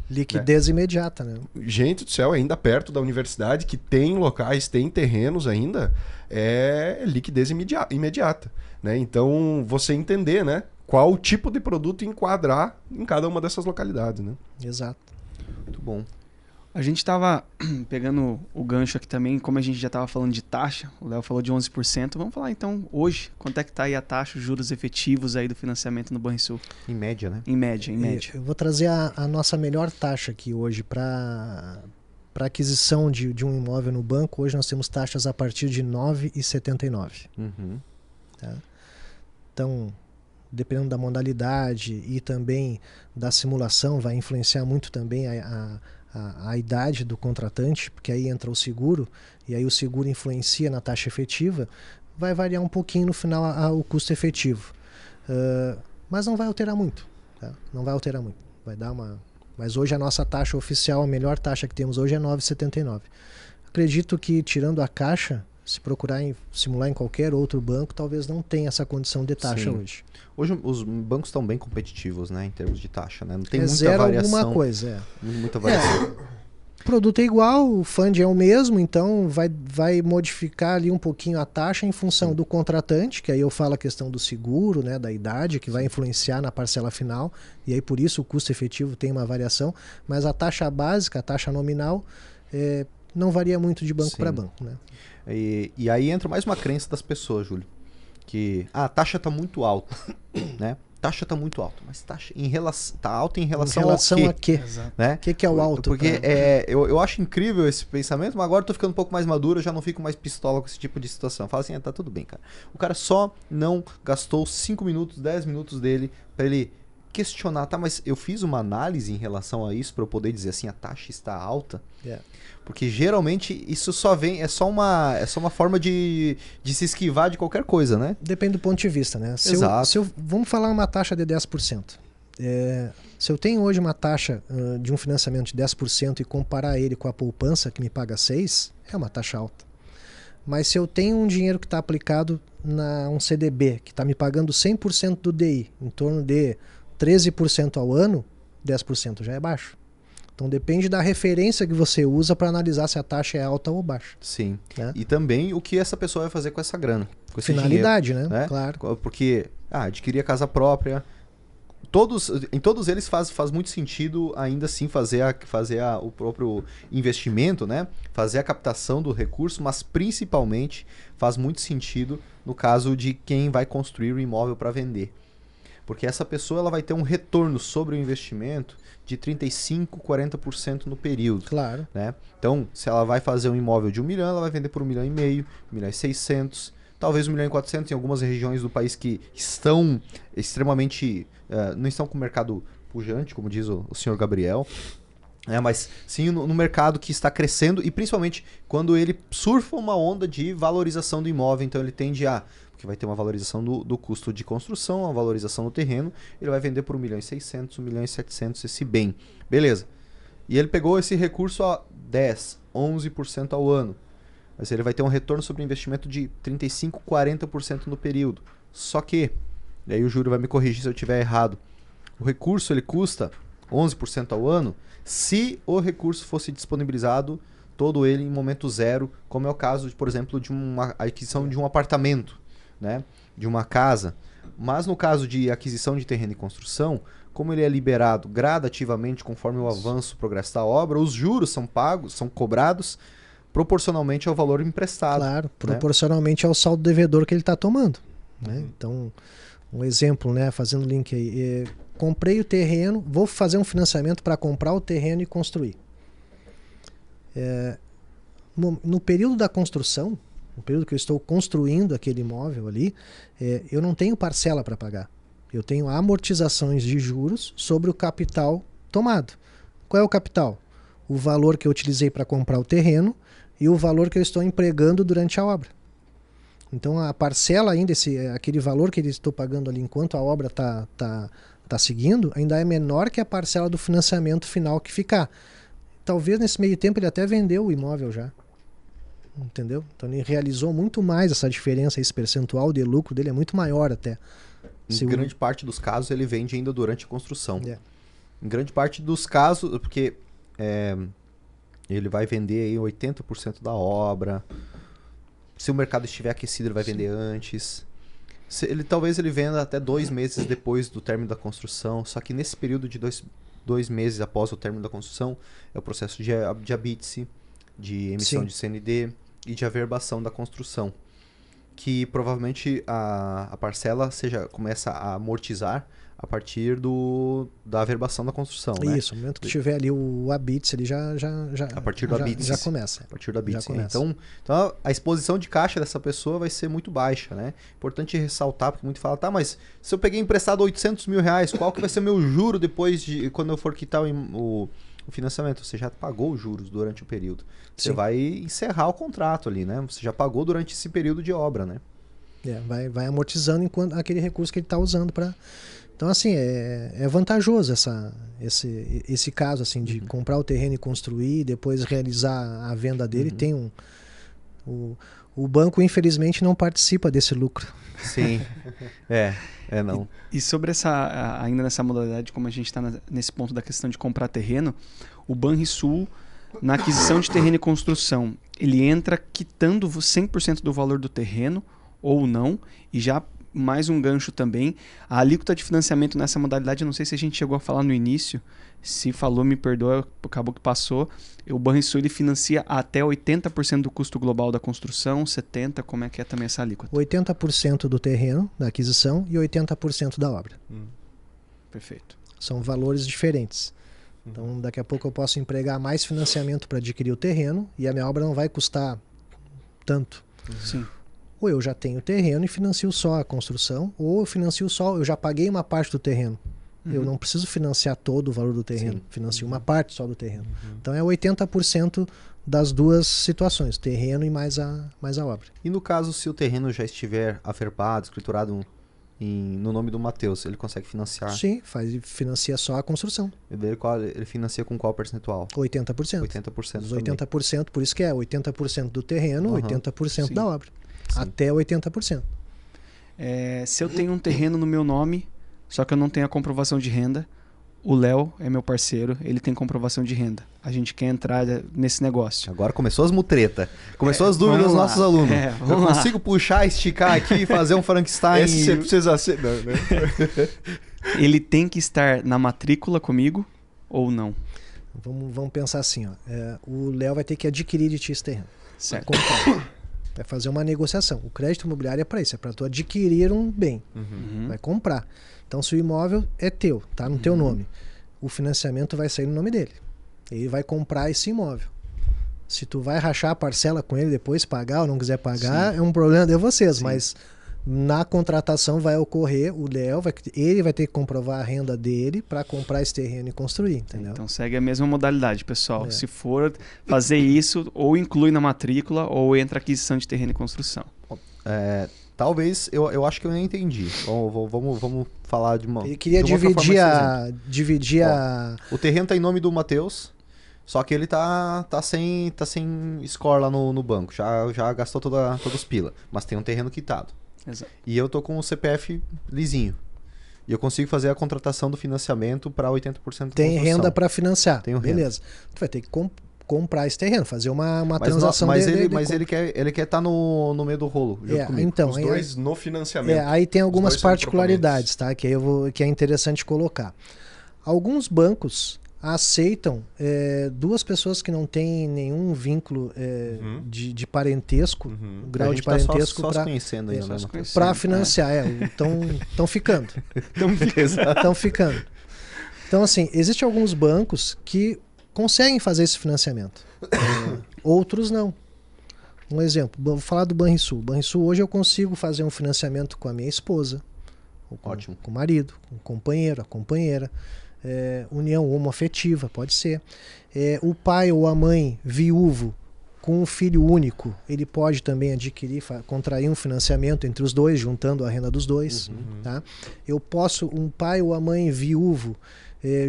Liquidez imediata, né? Gente do céu, ainda perto da universidade, que tem locais, tem terrenos ainda, é liquidez imediata. Né? Então, você entender, né, qual o tipo de produto enquadrar em cada uma dessas localidades. Né? Exato. Muito bom. A gente estava pegando o gancho aqui também, como a gente já estava falando de taxa, o Léo falou de 11%, vamos falar então hoje, quanto é que está aí a taxa, os juros efetivos aí do financiamento no Banrisul? Em média, né? Em média. Eu vou trazer a nossa melhor taxa aqui hoje para aquisição de um imóvel no banco. Hoje nós temos taxas a partir de 9,79. Tá? Então, dependendo da modalidade e também da simulação, vai influenciar muito também a idade do contratante, porque aí entra o seguro, e aí o seguro influencia na taxa efetiva, vai variar um pouquinho no final o custo efetivo. Mas não vai alterar muito. Tá? Não vai alterar muito. Vai dar uma... Mas hoje a nossa taxa oficial, a melhor taxa que temos hoje é 9,79. Acredito que, tirando a Caixa, se procurar simular em qualquer outro banco, talvez não tenha essa condição de taxa hoje. Hoje os bancos estão bem competitivos, né, em termos de taxa, né? Não tem muita zero variação. Alguma coisa, Muita variação. O produto é igual, o fund é o mesmo, então vai modificar ali um pouquinho a taxa em função do contratante, que aí eu falo a questão do seguro, né, da idade, que vai influenciar na parcela final, e aí por isso o custo efetivo tem uma variação, mas a taxa básica, a taxa nominal, não varia muito de banco para banco, né? E aí entra mais uma crença das pessoas, Júlio, que a taxa está muito alta, né? Taxa está muito alta, mas taxa tá alta em relação ao quê? Né? O que é o alto? Porque eu acho incrível esse pensamento, mas agora eu tô ficando um pouco mais maduro, eu já não fico mais pistola com esse tipo de situação. Fala assim, tá tudo bem, cara. O cara só não gastou 5 minutos, 10 minutos dele para ele questionar, tá, mas eu fiz uma análise em relação a isso para eu poder dizer assim, a taxa está alta. Porque geralmente isso só vem, é só uma forma de se esquivar de qualquer coisa, né? Depende do ponto de vista, né? Exato. Vamos falar uma taxa de 10%. Se eu tenho hoje uma taxa de um financiamento de 10% e comparar ele com a poupança que me paga 6%, é uma taxa alta. Mas se eu tenho um dinheiro que está aplicado um CDB, que está me pagando 100% do DI, em torno de 13% ao ano, 10% já é baixo. Então depende da referência que você usa para analisar se a taxa é alta ou baixa. Sim. Né? E também o que essa pessoa vai fazer com essa grana. Com esse finalidade, dinheiro, né? Claro. Porque adquirir a casa própria. Em todos eles faz muito sentido ainda assim fazer o próprio investimento, né? Fazer a captação do recurso, mas principalmente faz muito sentido no caso de quem vai construir o imóvel para vender. Porque essa pessoa ela vai ter um retorno sobre o investimento de 35%, 40% no período. Claro. Né? Então, se ela vai fazer um imóvel de 1 milhão, ela vai vender por 1,5 milhão, 1,6 milhão, talvez 1,4 milhão em algumas regiões do país que estão extremamente... não estão com o mercado pujante, como diz o senhor Gabriel, mas sim no mercado que está crescendo e principalmente quando ele surfa uma onda de valorização do imóvel, então ele tende porque vai ter uma valorização do custo de construção, uma valorização do terreno, ele vai vender por 1,6 milhão, 1,7 milhão esse bem. Beleza. E ele pegou esse recurso a 10%, 11% ao ano. Mas ele vai ter um retorno sobre o investimento de 35%, 40% no período. Só que, e aí o Júlio vai me corrigir se eu estiver errado, o recurso ele custa 11% ao ano se o recurso fosse disponibilizado todo ele em momento zero, como é o caso, por exemplo, de uma aquisição de um apartamento, né? De uma casa. Mas no caso de aquisição de terreno e construção, como ele é liberado gradativamente conforme o avanço, o progresso da obra, os juros são cobrados proporcionalmente ao valor emprestado. Claro, proporcionalmente ao saldo devedor que ele está tomando. Né? Então, um exemplo, né, fazendo link aí, comprei o terreno, vou fazer um financiamento para comprar o terreno e construir. No período da construção, no período que eu estou construindo aquele imóvel ali, eu não tenho parcela para pagar. Eu tenho amortizações de juros sobre o capital tomado. Qual é o capital? O valor que eu utilizei para comprar o terreno e o valor que eu estou empregando durante a obra. Então a parcela ainda, aquele valor que eu estou pagando ali enquanto a obra está seguindo, ainda é menor que a parcela do financiamento final que ficar. Talvez nesse meio tempo ele até vendeu o imóvel já. Entendeu? Então ele realizou muito mais essa diferença, esse percentual de lucro dele é muito maior até. Em grande parte dos casos ele vende ainda durante a construção. Em grande parte dos casos, porque ele vai vender aí 80% da obra. Se o mercado estiver aquecido, ele vai vender antes. Talvez ele venda até 2 meses depois do término da construção. Só que nesse período de 2 meses após o término da construção, é o processo de habite-se, de emissão de CND e de averbação da construção. Que provavelmente a parcela começa a amortizar a partir da averbação da construção. Isso, no momento que tiver ali o habite, ele já a partir do habite já começa. A partir do habite. Então a exposição de caixa dessa pessoa vai ser muito baixa, né? Importante ressaltar, porque muito fala, tá, mas se eu peguei emprestado 800 mil reais, qual que vai ser meu juro depois quando eu for quitar o financiamento? Você já pagou os juros durante o período. Você vai encerrar o contrato ali, né? Você já pagou durante esse período de obra, né? Vai amortizando enquanto aquele recurso que ele está usando para Então, assim, é vantajoso esse caso, assim, de comprar o terreno e construir, depois realizar a venda dele. Tem o banco, infelizmente, não participa desse lucro. Sim, não. E sobre ainda nessa modalidade, como a gente está nesse ponto da questão de comprar terreno, o Banrisul, na aquisição de terreno e construção, ele entra quitando 100% do valor do terreno ou não, e já mais um gancho também, a alíquota de financiamento nessa modalidade, eu não sei se a gente chegou a falar no início, se falou, me perdoa, acabou que passou, o Banrisul ele financia até 80% do custo global da construção, 70%, como é que é também essa alíquota? 80% do terreno, da aquisição, e 80% da obra. Perfeito. São valores diferentes. Então, daqui a pouco eu posso empregar mais financiamento para adquirir o terreno e a minha obra não vai custar tanto. Sim. Ou eu já tenho o terreno e financio só a construção, ou eu financio só, eu já paguei uma parte do terreno. Eu não preciso financiar todo o valor do terreno, financio uma parte só do terreno. Então é 80% das duas situações, terreno e mais a obra. E no caso, se o terreno já estiver aferpado, escriturado no nome do Matheus, ele consegue financiar? Sim, financia só a construção. Ele financia com qual percentual? 80%. 80%. Os 80%, por isso que é 80% do terreno, 80% da obra. Sim. Até 80%. Se eu tenho um terreno no meu nome, só que eu não tenho a comprovação de renda, o Léo é meu parceiro, ele tem comprovação de renda. A gente quer entrar nesse negócio. Agora começou as mutretas. Começou as dúvidas dos nossos alunos. Eu consigo puxar, esticar aqui e fazer um Frankenstein. Esse você precisa ser... Não, né? Ele tem que estar na matrícula comigo ou não? Vamos pensar assim. O Léo vai ter que adquirir de ti esse terreno. Certo. Vai fazer uma negociação. O crédito imobiliário é para isso, é para tu adquirir um bem. Vai comprar. Então, se o imóvel é teu, tá no teu nome, o financiamento vai sair no nome dele. Ele vai comprar esse imóvel. Se tu vai rachar a parcela com ele depois, pagar ou não quiser pagar, é um problema de vocês, mas na contratação vai ocorrer, o Léo ele vai ter que comprovar a renda dele para comprar esse terreno e construir, entendeu? Então segue a mesma modalidade, pessoal. Se for fazer isso, ou inclui na matrícula ou entra aquisição de terreno e construção. Talvez, eu acho que eu nem entendi. Vamos falar de uma... Ele queria dividir O terreno tá em nome do Matheus, só que ele tá sem score lá no banco. Já gastou todos os pila, mas tem um terreno quitado. Exato. E eu tô com o CPF lisinho. E eu consigo fazer a contratação do financiamento para 80% da construção. Tem renda para financiar. Tenho beleza. Renda. Tu vai ter que comprar esse terreno, fazer uma transação mas ele quer estar no meio do rolo junto comigo. Então, os dois no financiamento. Aí tem algumas particularidades, tá? Que é interessante colocar. Alguns bancos aceitam duas pessoas que não têm nenhum vínculo de parentesco, grau de parentesco, para financiar. Estão ficando. Estão ficando. Então, assim, existem alguns bancos que conseguem fazer esse financiamento. Outros não. Um exemplo, vou falar do Banrisul. Banrisul, hoje eu consigo fazer um financiamento com a minha esposa, ou com o marido, com o companheiro, a companheira. União homoafetiva, pode ser. O pai ou a mãe viúvo com um filho único, ele pode também contrair um financiamento entre os dois, juntando a renda dos dois. Tá? Um pai ou a mãe viúvo,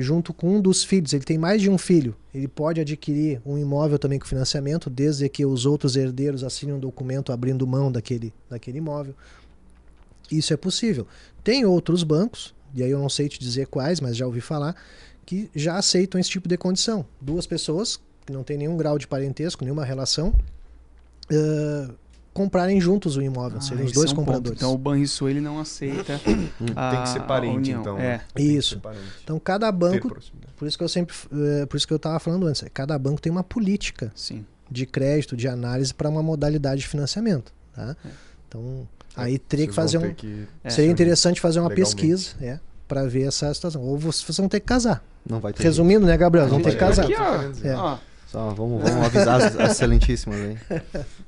junto com um dos filhos, ele tem mais de um filho, ele pode adquirir um imóvel também com financiamento, desde que os outros herdeiros assinem um documento abrindo mão daquele imóvel. Isso é possível. Tem outros bancos, e aí eu não sei te dizer quais, mas já ouvi falar, que já aceitam esse tipo de condição. Duas pessoas que não têm nenhum grau de parentesco, nenhuma relação, comprarem juntos o imóvel, serem os dois compradores. Então o Banrisul ele não aceita tem que ser parente, então. Isso. Então cada banco, por isso que eu estava falando antes, cada banco tem uma política de crédito, de análise para uma modalidade de financiamento. Tá? Então aí teria que fazer seria interessante fazer uma pesquisa, para ver essa situação. Ou vocês vão ter que casar. Não vai ter. Resumindo, né, Gabriel? Vão ter que casar. Só vamos avisar as excelentíssimas aí.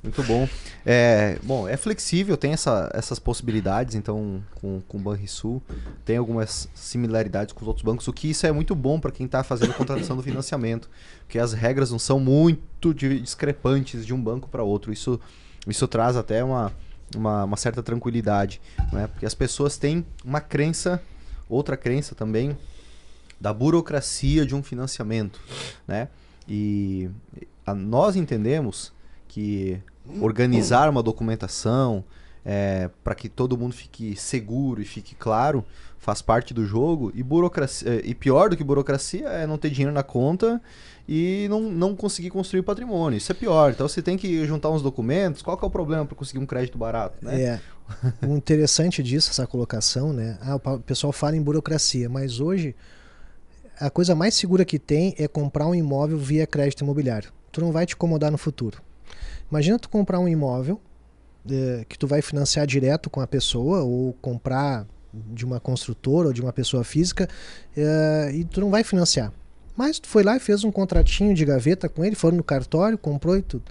Muito bom. É flexível, tem essas possibilidades, então, com o Banrisul. Tem algumas similaridades com os outros bancos, o que isso é muito bom para quem está fazendo a contratação do financiamento, porque as regras não são muito discrepantes de um banco para outro. Isso traz até uma certa tranquilidade, né? Porque as pessoas têm uma crença outra crença também da burocracia de um financiamento, né? E nós entendemos que organizar uma documentação para que todo mundo fique seguro e fique claro faz parte do jogo, e burocracia, e pior do que burocracia é não ter dinheiro na conta e não conseguir construir patrimônio. Isso é pior. Então você tem que juntar uns documentos. Qual que é o problema para conseguir um crédito barato, né? O interessante disso, essa colocação, né? O pessoal fala em burocracia, mas hoje a coisa mais segura que tem é comprar um imóvel via crédito imobiliário. Tu não vai te incomodar no futuro. Imagina tu comprar um imóvel que tu vai financiar direto com a pessoa, ou comprar de uma construtora ou de uma pessoa física, e tu não vai financiar. Mas tu foi lá e fez um contratinho de gaveta com ele, foram no cartório, comprou e tudo.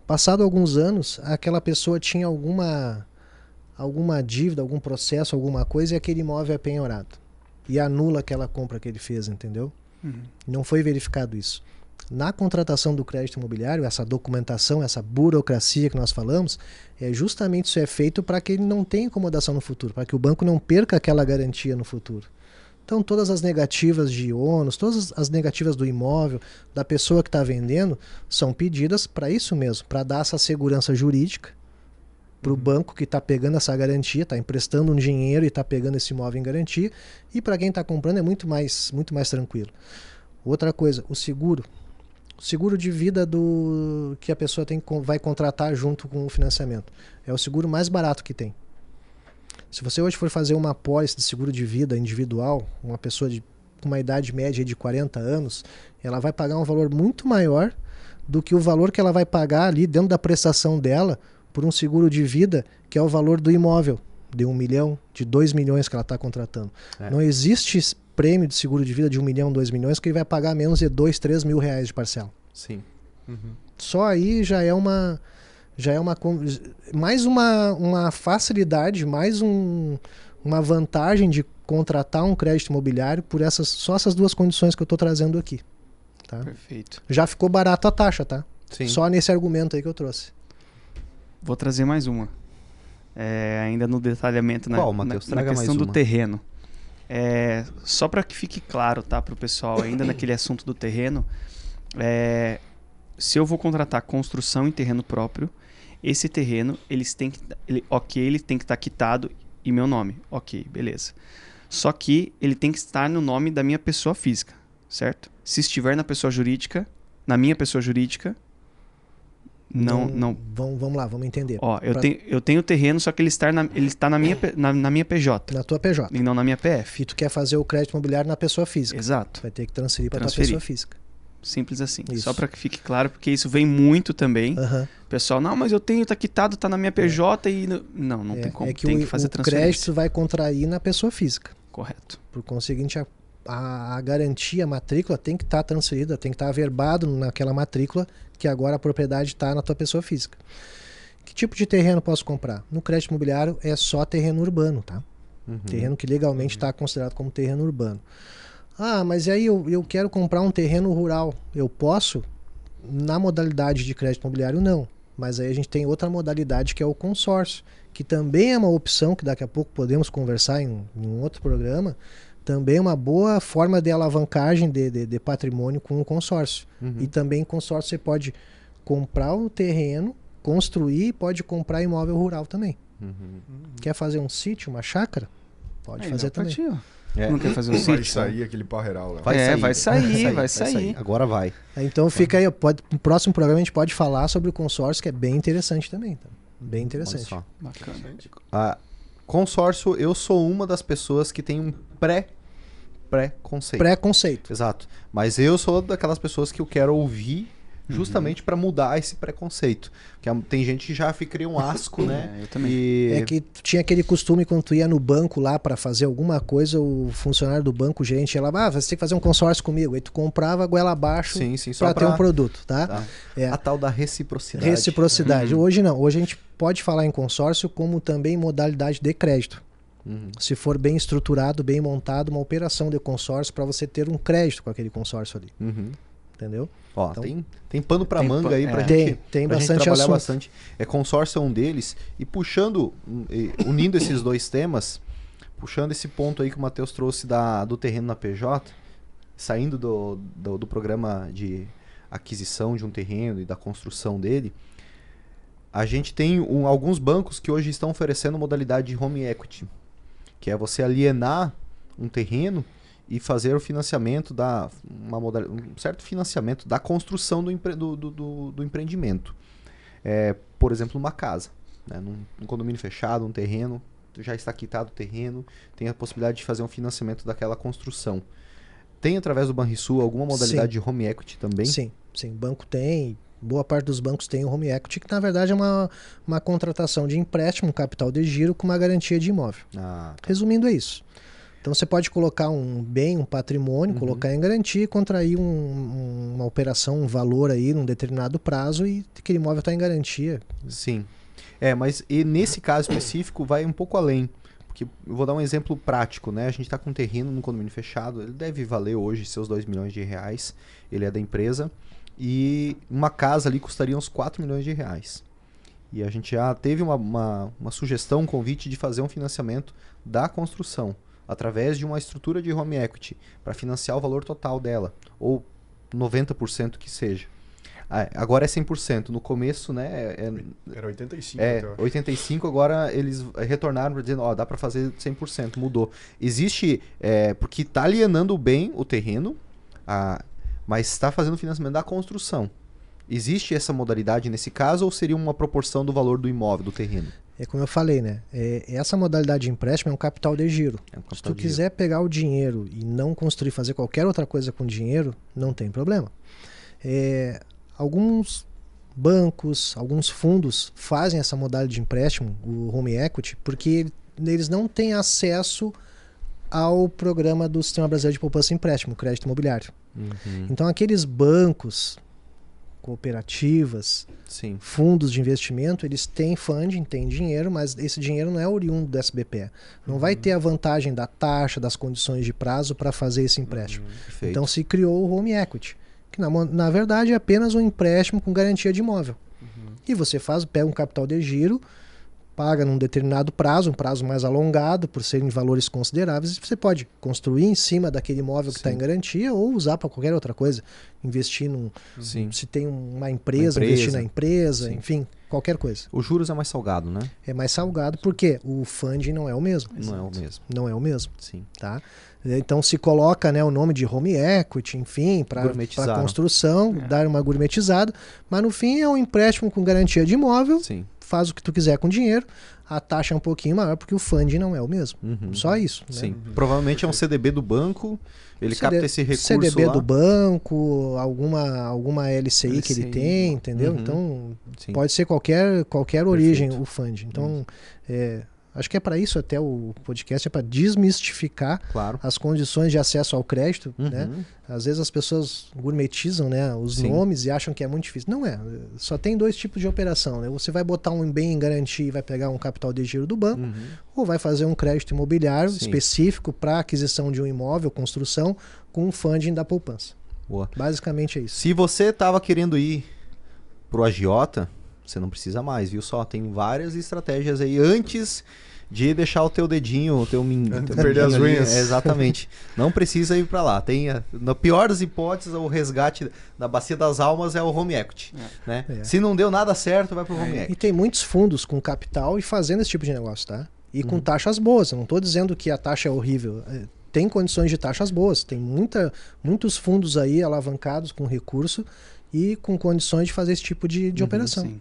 Passado alguns anos, aquela pessoa tinha alguma dívida, algum processo, alguma coisa, e aquele imóvel é penhorado. E anula aquela compra que ele fez, entendeu? Não foi verificado isso. Na contratação do crédito imobiliário, essa documentação, essa burocracia que nós falamos, justamente isso é feito para que ele não tenha incomodação no futuro, para que o banco não perca aquela garantia no futuro. Então todas as negativas de ônus, todas as negativas do imóvel, da pessoa que está vendendo, são pedidas para isso mesmo, para dar essa segurança jurídica para o banco que está pegando essa garantia, está emprestando um dinheiro e está pegando esse imóvel em garantia, e para quem está comprando é muito mais tranquilo. Outra coisa, o seguro de vida que a pessoa vai contratar junto com o financiamento. É o seguro mais barato que tem. Se você hoje for fazer uma apólice de seguro de vida individual, uma pessoa com uma idade média de 40 anos, ela vai pagar um valor muito maior do que o valor que ela vai pagar ali dentro da prestação dela por um seguro de vida, que é o valor do imóvel, de 1 milhão, de 2 milhões que ela está contratando. Não existe prêmio de seguro de vida de 1 milhão, 2 milhões, que ele vai pagar menos de 2, 3 mil reais de parcela. Sim. Só aí já é mais uma facilidade, mais uma vantagem de contratar um crédito imobiliário por só essas duas condições que eu estou trazendo aqui. Tá? Perfeito. Já ficou barato a taxa, tá? Sim. Só nesse argumento aí que eu trouxe. Vou trazer mais uma. Ainda no detalhamento na questão do terreno. Só para que fique claro, tá, para o pessoal, ainda naquele assunto do terreno, se eu vou contratar construção em terreno próprio, esse terreno ele tem que estar quitado em meu nome. Ok, beleza. Só que ele tem que estar no nome da minha pessoa física, certo? Se estiver na minha pessoa jurídica, não. Vamos lá, vamos entender. Eu tenho terreno, só que ele está na minha PJ. Na tua PJ. E não na minha PF. E tu quer fazer o crédito imobiliário na pessoa física. Exato. Vai ter que transferir para a tua pessoa física. Simples assim. Isso. Só para que fique claro, porque isso vem muito também. Pessoal, não, mas eu tenho, tá quitado, tá na minha PJ e... Não tem como. Tem que fazer transferência. O crédito vai contrair na pessoa física. Correto. Por conseguinte, a garantia, a matrícula tem que estar transferida, tem que estar averbado naquela matrícula que agora a propriedade está na tua pessoa física. Que tipo de terreno posso comprar? No crédito imobiliário é só terreno urbano, tá? Terreno que legalmente está considerado como terreno urbano. Ah, mas aí eu quero comprar um terreno rural. Eu posso? Na modalidade de crédito imobiliário, não. Mas aí a gente tem outra modalidade que é o consórcio, que também é uma opção que daqui a pouco podemos conversar em um outro programa. Também é uma boa forma de alavancagem de patrimônio com o consórcio. E também em consórcio você pode comprar o terreno, construir e pode comprar imóvel rural também. Quer fazer um sítio, uma chácara? Pode fazer também. Não quer fazer um sítio? Vai sair aquele parreirão lá. Vai sair. Agora vai. Então fica aí, no próximo programa a gente pode falar sobre o consórcio, que é bem interessante também. Tá? Bem interessante. Bacana. Consórcio, eu sou uma das pessoas que tem um pré-conceito. Pré-conceito. Exato. Mas eu sou daquelas pessoas que eu quero ouvir justamente para mudar esse preconceito. Porque tem gente que já cria um asco, né? Eu também. É que tinha aquele costume quando tu ia no banco lá para fazer alguma coisa, o funcionário do banco, o gerente ia lá, você tem que fazer um consórcio comigo. Aí tu comprava a goela abaixo para ter um produto, tá? A tal da reciprocidade. Reciprocidade. Hoje não. Hoje a gente pode falar em consórcio como também modalidade de crédito. Se for bem estruturado, bem montado, uma operação de consórcio para você ter um crédito com aquele consórcio ali. Entendeu? Ó, então, tem pano pra manga aí pra gente, tem pra bastante gente trabalhar assunto. bastante. Consórcio é um deles. E unindo esses dois temas, puxando esse ponto aí que o Matheus trouxe do terreno na PJ, saindo do programa de aquisição de um terreno e da construção dele, a gente tem alguns bancos que hoje estão oferecendo modalidade de home equity, que é você alienar um terreno e fazer o financiamento um certo financiamento da construção do empreendimento. Por exemplo, uma casa, né? Num condomínio fechado, um terreno, já está quitado o terreno, tem a possibilidade de fazer um financiamento daquela construção. Tem, através do Banrisul, alguma modalidade de home equity também? Sim, o banco tem. Boa parte dos bancos tem o home equity, que na verdade é uma contratação de empréstimo, um capital de giro com uma garantia de imóvel. Resumindo, é isso. Então você pode colocar um bem, um patrimônio, colocar em garantia e contrair uma operação, um valor aí num determinado prazo e aquele imóvel está em garantia. Sim. Mas nesse caso específico vai um pouco além. Porque eu vou dar um exemplo prático, né? A gente está com um terreno num condomínio fechado, ele deve valer hoje seus R$2 milhões, ele é da empresa, e uma casa ali custaria uns R$4 milhões. E a gente já teve uma sugestão, um convite de fazer um financiamento da construção, através de uma estrutura de home equity, para financiar o valor total dela, ou 90% que seja. Agora é 100%. No começo, né? Era 85%. 85%, agora eles retornaram dizendo, dá para fazer 100%, mudou. Existe, porque está alienando bem o terreno, mas está fazendo o financiamento da construção. Existe essa modalidade nesse caso ou seria uma proporção do valor do imóvel, do terreno? É como eu falei, né? Essa modalidade de empréstimo é um capital de giro. Se tu quiser pegar o dinheiro e não construir, fazer qualquer outra coisa com dinheiro, não tem problema. Alguns bancos, alguns fundos fazem essa modalidade de empréstimo, o home equity, porque eles não têm acesso ao programa do Sistema Brasileiro de Poupança e Empréstimo, crédito imobiliário. Então aqueles bancos, cooperativas, fundos de investimento, eles têm funding, têm dinheiro, mas esse dinheiro não é oriundo do SBPE. Não vai ter a vantagem da taxa, das condições de prazo para fazer esse empréstimo. Então se criou o home equity, que na verdade é apenas um empréstimo com garantia de imóvel. E você pega um capital de giro, paga num determinado prazo, um prazo mais alongado, por serem valores consideráveis, você pode construir em cima daquele imóvel que está em garantia ou usar para qualquer outra coisa. Investir se tem uma empresa, investir na empresa, enfim, qualquer coisa. Os juros é mais salgado, né? É mais salgado porque o funding não é o mesmo. Não é o mesmo. Sim. Tá? Então se coloca, né, o nome de home equity, enfim, para construção, dar uma gourmetizada, mas no fim é um empréstimo com garantia de imóvel, faz o que tu quiser com dinheiro, a taxa é um pouquinho maior porque o funding não é o mesmo. Só isso. Sim. Né? Provavelmente é um CDB do banco, ele capta esse recurso CDB lá. do banco, alguma LCI que ele tem, entendeu? Então pode ser qualquer origem o funding. Então acho que é para isso até o podcast, é para desmistificar as condições de acesso ao crédito. Né? Às vezes as pessoas gourmetizam, né, os nomes e acham que é muito difícil. Não é. Só tem dois tipos de operação. Né? Você vai botar um bem em garantia e vai pegar um capital de giro do banco, ou vai fazer um crédito imobiliário específico para aquisição de um imóvel, construção, com um funding da poupança. Boa. Basicamente é isso. Se você estava querendo ir pro agiota, você não precisa mais, viu? Só tem várias estratégias aí antes de deixar o teu dedinho, o teu perder as unhas. Exatamente. Não precisa ir para lá. Tem, na pior das hipóteses, o resgate da bacia das almas é o home equity. Né? Se não deu nada certo, vai pro home equity. E tem muitos fundos com capital e fazendo esse tipo de negócio, tá? E com taxas boas. Eu não estou dizendo que a taxa é horrível. Tem condições de taxas boas. Tem muitos fundos aí alavancados com recurso e com condições de fazer esse tipo de operação.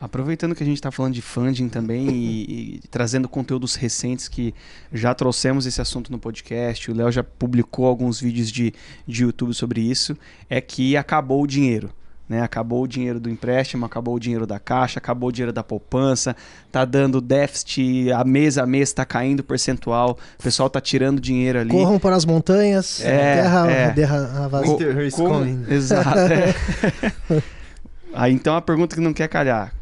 Aproveitando que a gente está falando de funding também e trazendo conteúdos recentes que já trouxemos esse assunto no podcast, o Léo já publicou alguns vídeos de YouTube sobre isso, é que acabou o dinheiro. Né? Acabou o dinheiro do empréstimo, acabou o dinheiro da caixa, acabou o dinheiro da poupança, tá dando déficit, a mês está caindo percentual, o pessoal tá tirando dinheiro ali. Corram para as montanhas, terra vazia. Winter is coming. Exato. Aí então a pergunta que não quer calhar,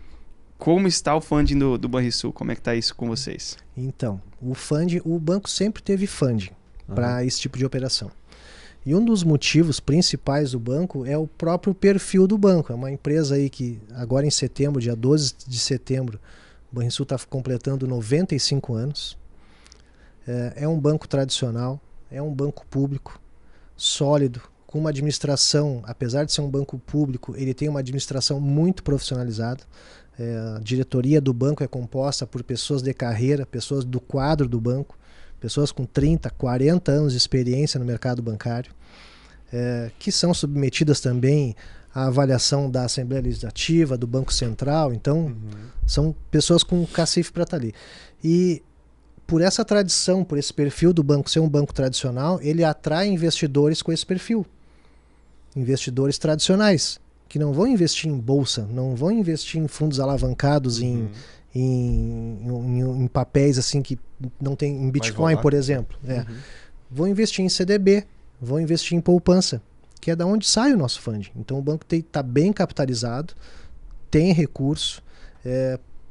como está o funding do Banrisul? Como é que tá isso com vocês? Então, o banco sempre teve funding para esse tipo de operação. E um dos motivos principais do banco é o próprio perfil do banco. É uma empresa aí que agora em setembro, dia 12 de setembro, o Banrisul está completando 95 anos. É um banco tradicional, é um banco público, sólido, com uma administração, apesar de ser um banco público, ele tem uma administração muito profissionalizada. A diretoria do banco é composta por pessoas de carreira, pessoas do quadro do banco, pessoas com 30, 40 anos de experiência no mercado bancário, que são submetidas também à avaliação da Assembleia Legislativa, do Banco Central. Então, são pessoas com cacife para estar ali. E por essa tradição, por esse perfil do banco ser um banco tradicional, ele atrai investidores com esse perfil. Investidores tradicionais, que não vão investir em bolsa, não vão investir em fundos alavancados, em papéis assim que não tem, em Bitcoin, por exemplo. Vão investir em CDB, vão investir em poupança, que é da onde sai o nosso funding. Então o banco está bem capitalizado, tem recurso,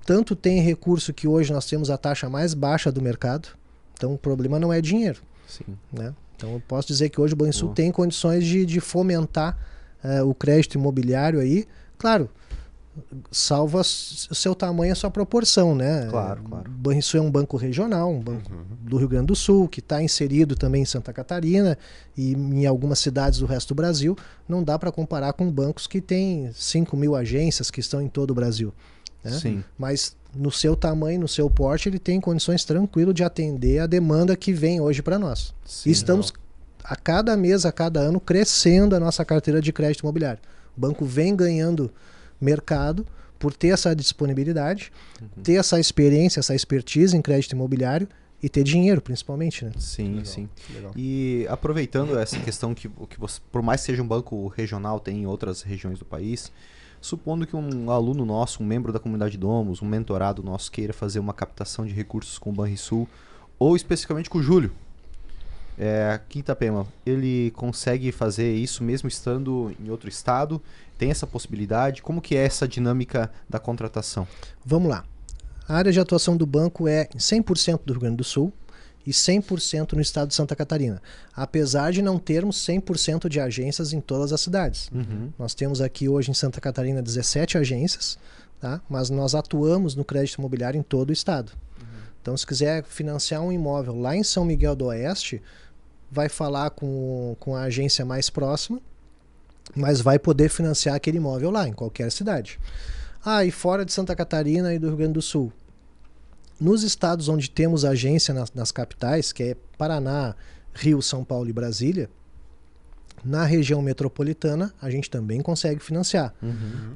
tanto tem recurso que hoje nós temos a taxa mais baixa do mercado, então o problema não é dinheiro. Sim. Né? Então eu posso dizer que hoje o Banrisul tem condições de fomentar o crédito imobiliário aí, claro, salvo o seu tamanho e a sua proporção, né? Claro. O Banrisul é um banco regional, um banco do Rio Grande do Sul, que está inserido também em Santa Catarina e em algumas cidades do resto do Brasil. Não dá para comparar com bancos que têm 5.000 agências que estão em todo o Brasil. Né? Sim. Mas no seu tamanho, no seu porte, ele tem condições tranquilo de atender a demanda que vem hoje para nós. Sim, e estamos a cada mês, a cada ano, crescendo a nossa carteira de crédito imobiliário. O banco vem ganhando mercado por ter essa disponibilidade, ter essa experiência, essa expertise em crédito imobiliário e ter dinheiro, principalmente, né? Sim, legal, sim. Legal. E aproveitando essa questão que você, por mais que seja um banco regional, tem em outras regiões do país, supondo que um aluno nosso, um membro da comunidade Domus, um mentorado nosso queira fazer uma captação de recursos com o Banrisul, ou especificamente com o Júlio, aqui em Itapema, ele consegue fazer isso mesmo estando em outro estado? Tem essa possibilidade? Como que é essa dinâmica da contratação? Vamos lá. A área de atuação do banco é 100% do Rio Grande do Sul e 100% no estado de Santa Catarina, apesar de não termos 100% de agências em todas as cidades. Nós temos aqui hoje em Santa Catarina 17 agências, tá? Mas nós atuamos no crédito imobiliário em todo o estado. Então, se quiser financiar um imóvel lá em São Miguel do Oeste, vai falar com a agência mais próxima, mas vai poder financiar aquele imóvel lá, em qualquer cidade. E fora de Santa Catarina e do Rio Grande do Sul. Nos estados onde temos agência nas capitais, que é Paraná, Rio, São Paulo e Brasília, na região metropolitana, a gente também consegue financiar.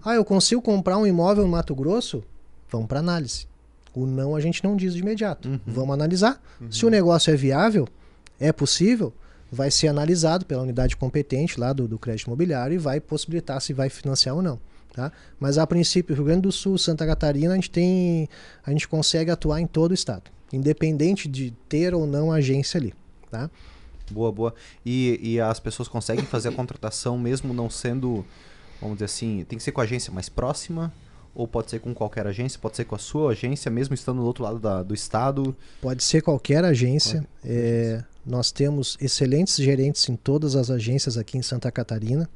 Eu consigo comprar um imóvel no Mato Grosso? Vamos para análise. O não a gente não diz de imediato. Vamos analisar. Se o negócio é viável, é possível, vai ser analisado pela unidade competente lá do crédito imobiliário e vai possibilitar se vai financiar ou não. Tá? Mas a princípio, Rio Grande do Sul, Santa Catarina, a gente consegue atuar em todo o estado, independente de ter ou não agência ali. Tá? Boa. E as pessoas conseguem fazer a contratação mesmo não sendo, vamos dizer assim, tem que ser com a agência mais próxima? Ou pode ser com qualquer agência? Pode ser com a sua agência, mesmo estando do outro lado do estado? Pode ser qualquer agência. Nós temos excelentes gerentes em todas as agências aqui em Santa Catarina.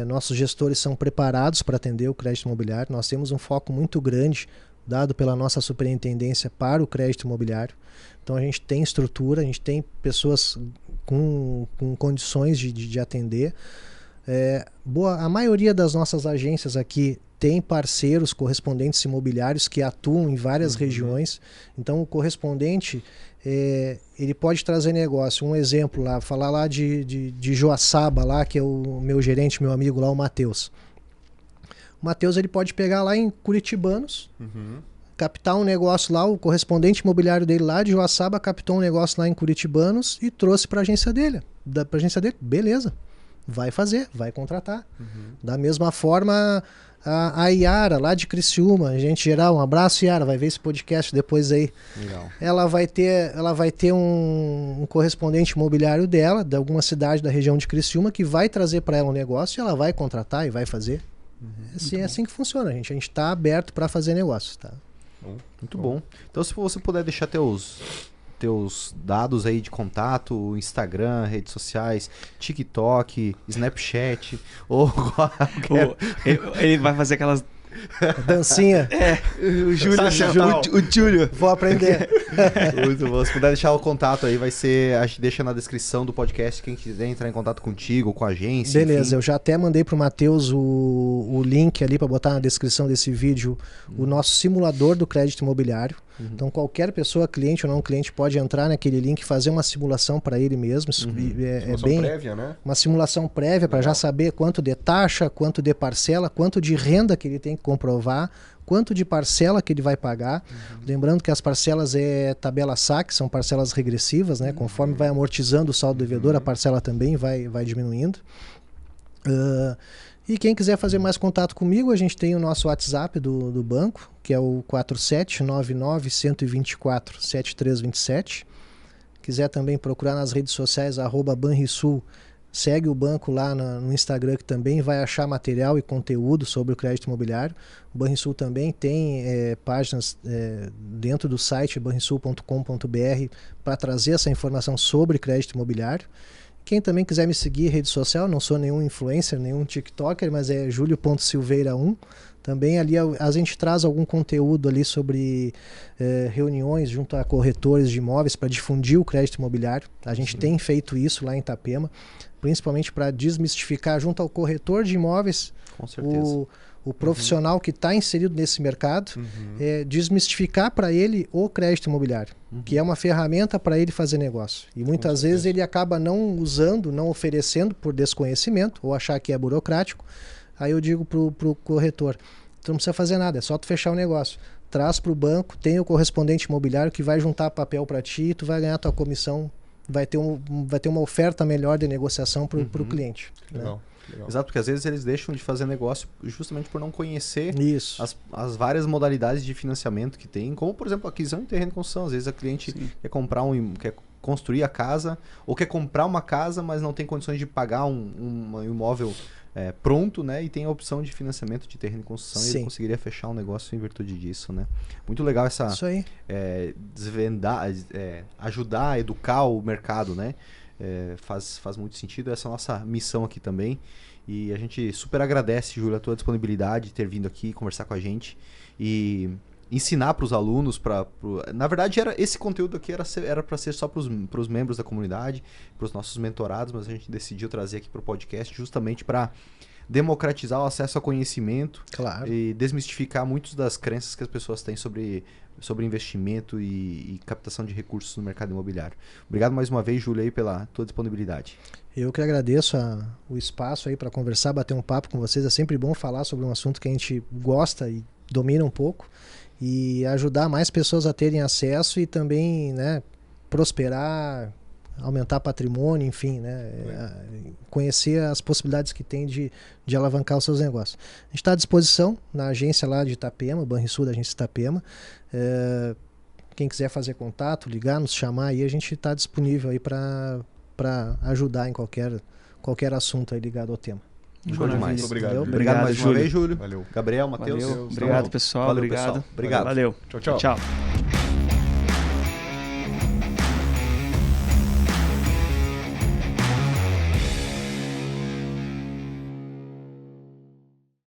Nossos gestores são preparados para atender o crédito imobiliário. Nós temos um foco muito grande dado pela nossa superintendência para o crédito imobiliário. Então a gente tem estrutura, a gente tem pessoas com condições de atender. A maioria das nossas agências aqui tem parceiros correspondentes imobiliários que atuam em várias regiões. Então o correspondente ele pode trazer negócio. Um exemplo lá, falar lá de Joaçaba, lá, que é o meu gerente, meu amigo lá, o Matheus. O Matheus ele pode pegar lá em Curitibanos, captar um negócio lá, o correspondente imobiliário dele lá de Joaçaba captou um negócio lá em Curitibanos e trouxe para a agência dele. Beleza, vai fazer, vai contratar. Da mesma forma, a Iara, lá de Criciúma, gente geral, um abraço, Iara, vai ver esse podcast depois aí. Legal. Ela vai ter um correspondente imobiliário dela, de alguma cidade da região de Criciúma, que vai trazer para ela um negócio e ela vai contratar e vai fazer. É assim que funciona, gente. A gente está aberto para fazer negócios, tá? Muito bom. Então, se você puder deixar teus dados aí de contato, Instagram, redes sociais, TikTok, Snapchat, ou ele vai fazer Dancinha. O Júlio, o Júlio. Vou aprender. Muito bom. Se puder deixar o contato aí, vai ser. A gente deixa na descrição do podcast quem quiser entrar em contato contigo, com a agência. Beleza, enfim. eu já até mandei pro Matheus o link ali para botar na descrição desse vídeo, o nosso simulador do crédito imobiliário. Então qualquer pessoa, cliente ou não cliente, pode entrar naquele link e fazer uma simulação para ele mesmo. É bem prévia, né? Uma simulação prévia para já saber quanto de taxa, quanto de parcela, quanto de renda que ele tem que comprovar, quanto de parcela que ele vai pagar. Lembrando que as parcelas é tabela SAC, são parcelas regressivas, né? Conforme vai amortizando o saldo devedor, a parcela também vai diminuindo. E quem quiser fazer mais contato comigo, a gente tem o nosso WhatsApp do banco, que é o 4799-124-7327. Quiser também procurar nas redes sociais, @Banrisul, segue o banco lá no Instagram, que também vai achar material e conteúdo sobre o crédito imobiliário. O Banrisul também tem páginas dentro do site banrisul.com.br para trazer essa informação sobre crédito imobiliário. Quem também quiser me seguir em rede social, não sou nenhum influencer, nenhum tiktoker, mas é julio.silveira1. Também ali a gente traz algum conteúdo ali sobre reuniões junto a corretores de imóveis para difundir o crédito imobiliário. A gente tem feito isso lá em Itapema, principalmente para desmistificar junto ao corretor de imóveis. Com certeza. O profissional que está inserido nesse mercado, desmistificar para ele o crédito imobiliário, que é uma ferramenta para ele fazer negócio. E muitas vezes ele acaba não usando, não oferecendo por desconhecimento ou achar que é burocrático. Aí eu digo pro corretor, tu não precisa fazer nada, é só tu fechar o negócio. Traz para o banco, tem o correspondente imobiliário que vai juntar papel para ti, tu vai ganhar tua comissão, vai ter uma oferta melhor de negociação para o cliente. Legal. Né? Legal. Exato, porque às vezes eles deixam de fazer negócio justamente por não conhecer Isso. as várias modalidades de financiamento que tem, como por exemplo a aquisição de terreno de construção. Às vezes a cliente quer comprar quer construir a casa, ou quer comprar uma casa, mas não tem condições de pagar um imóvel pronto, né? E tem a opção de financiamento de terreno de construção. E ele conseguiria fechar um negócio em virtude disso, né? Muito legal essa desvendar, ajudar a educar o mercado, né? Faz muito sentido essa nossa missão aqui também, e a gente super agradece, Júlio, a tua disponibilidade de ter vindo aqui conversar com a gente e ensinar para os alunos, na verdade esse conteúdo aqui era para ser só para os membros da comunidade, para os nossos mentorados, mas a gente decidiu trazer aqui para o podcast justamente para democratizar o acesso ao conhecimento, claro, e desmistificar muitas das crenças que as pessoas têm sobre investimento e captação de recursos no mercado imobiliário. Obrigado mais uma vez, Júlio, aí, pela tua disponibilidade. Eu que agradeço o espaço aí para conversar, bater um papo com vocês. É sempre bom falar sobre um assunto que a gente gosta e domina um pouco, e ajudar mais pessoas a terem acesso e também, né, prosperar, aumentar patrimônio, enfim, né, conhecer as possibilidades que tem de alavancar os seus negócios. A gente está à disposição na agência lá de Itapema, Banrisul da agência Itapema. Quem quiser fazer contato, ligar, nos chamar aí, a gente está disponível aí para ajudar em qualquer assunto aí ligado ao tema. Show demais. Obrigado mais uma vez, Júlio. Valeu. Gabriel, Matheus. Obrigado, pessoal. Valeu, obrigado. Pessoal. Obrigado. Valeu. Tchau. Tchau.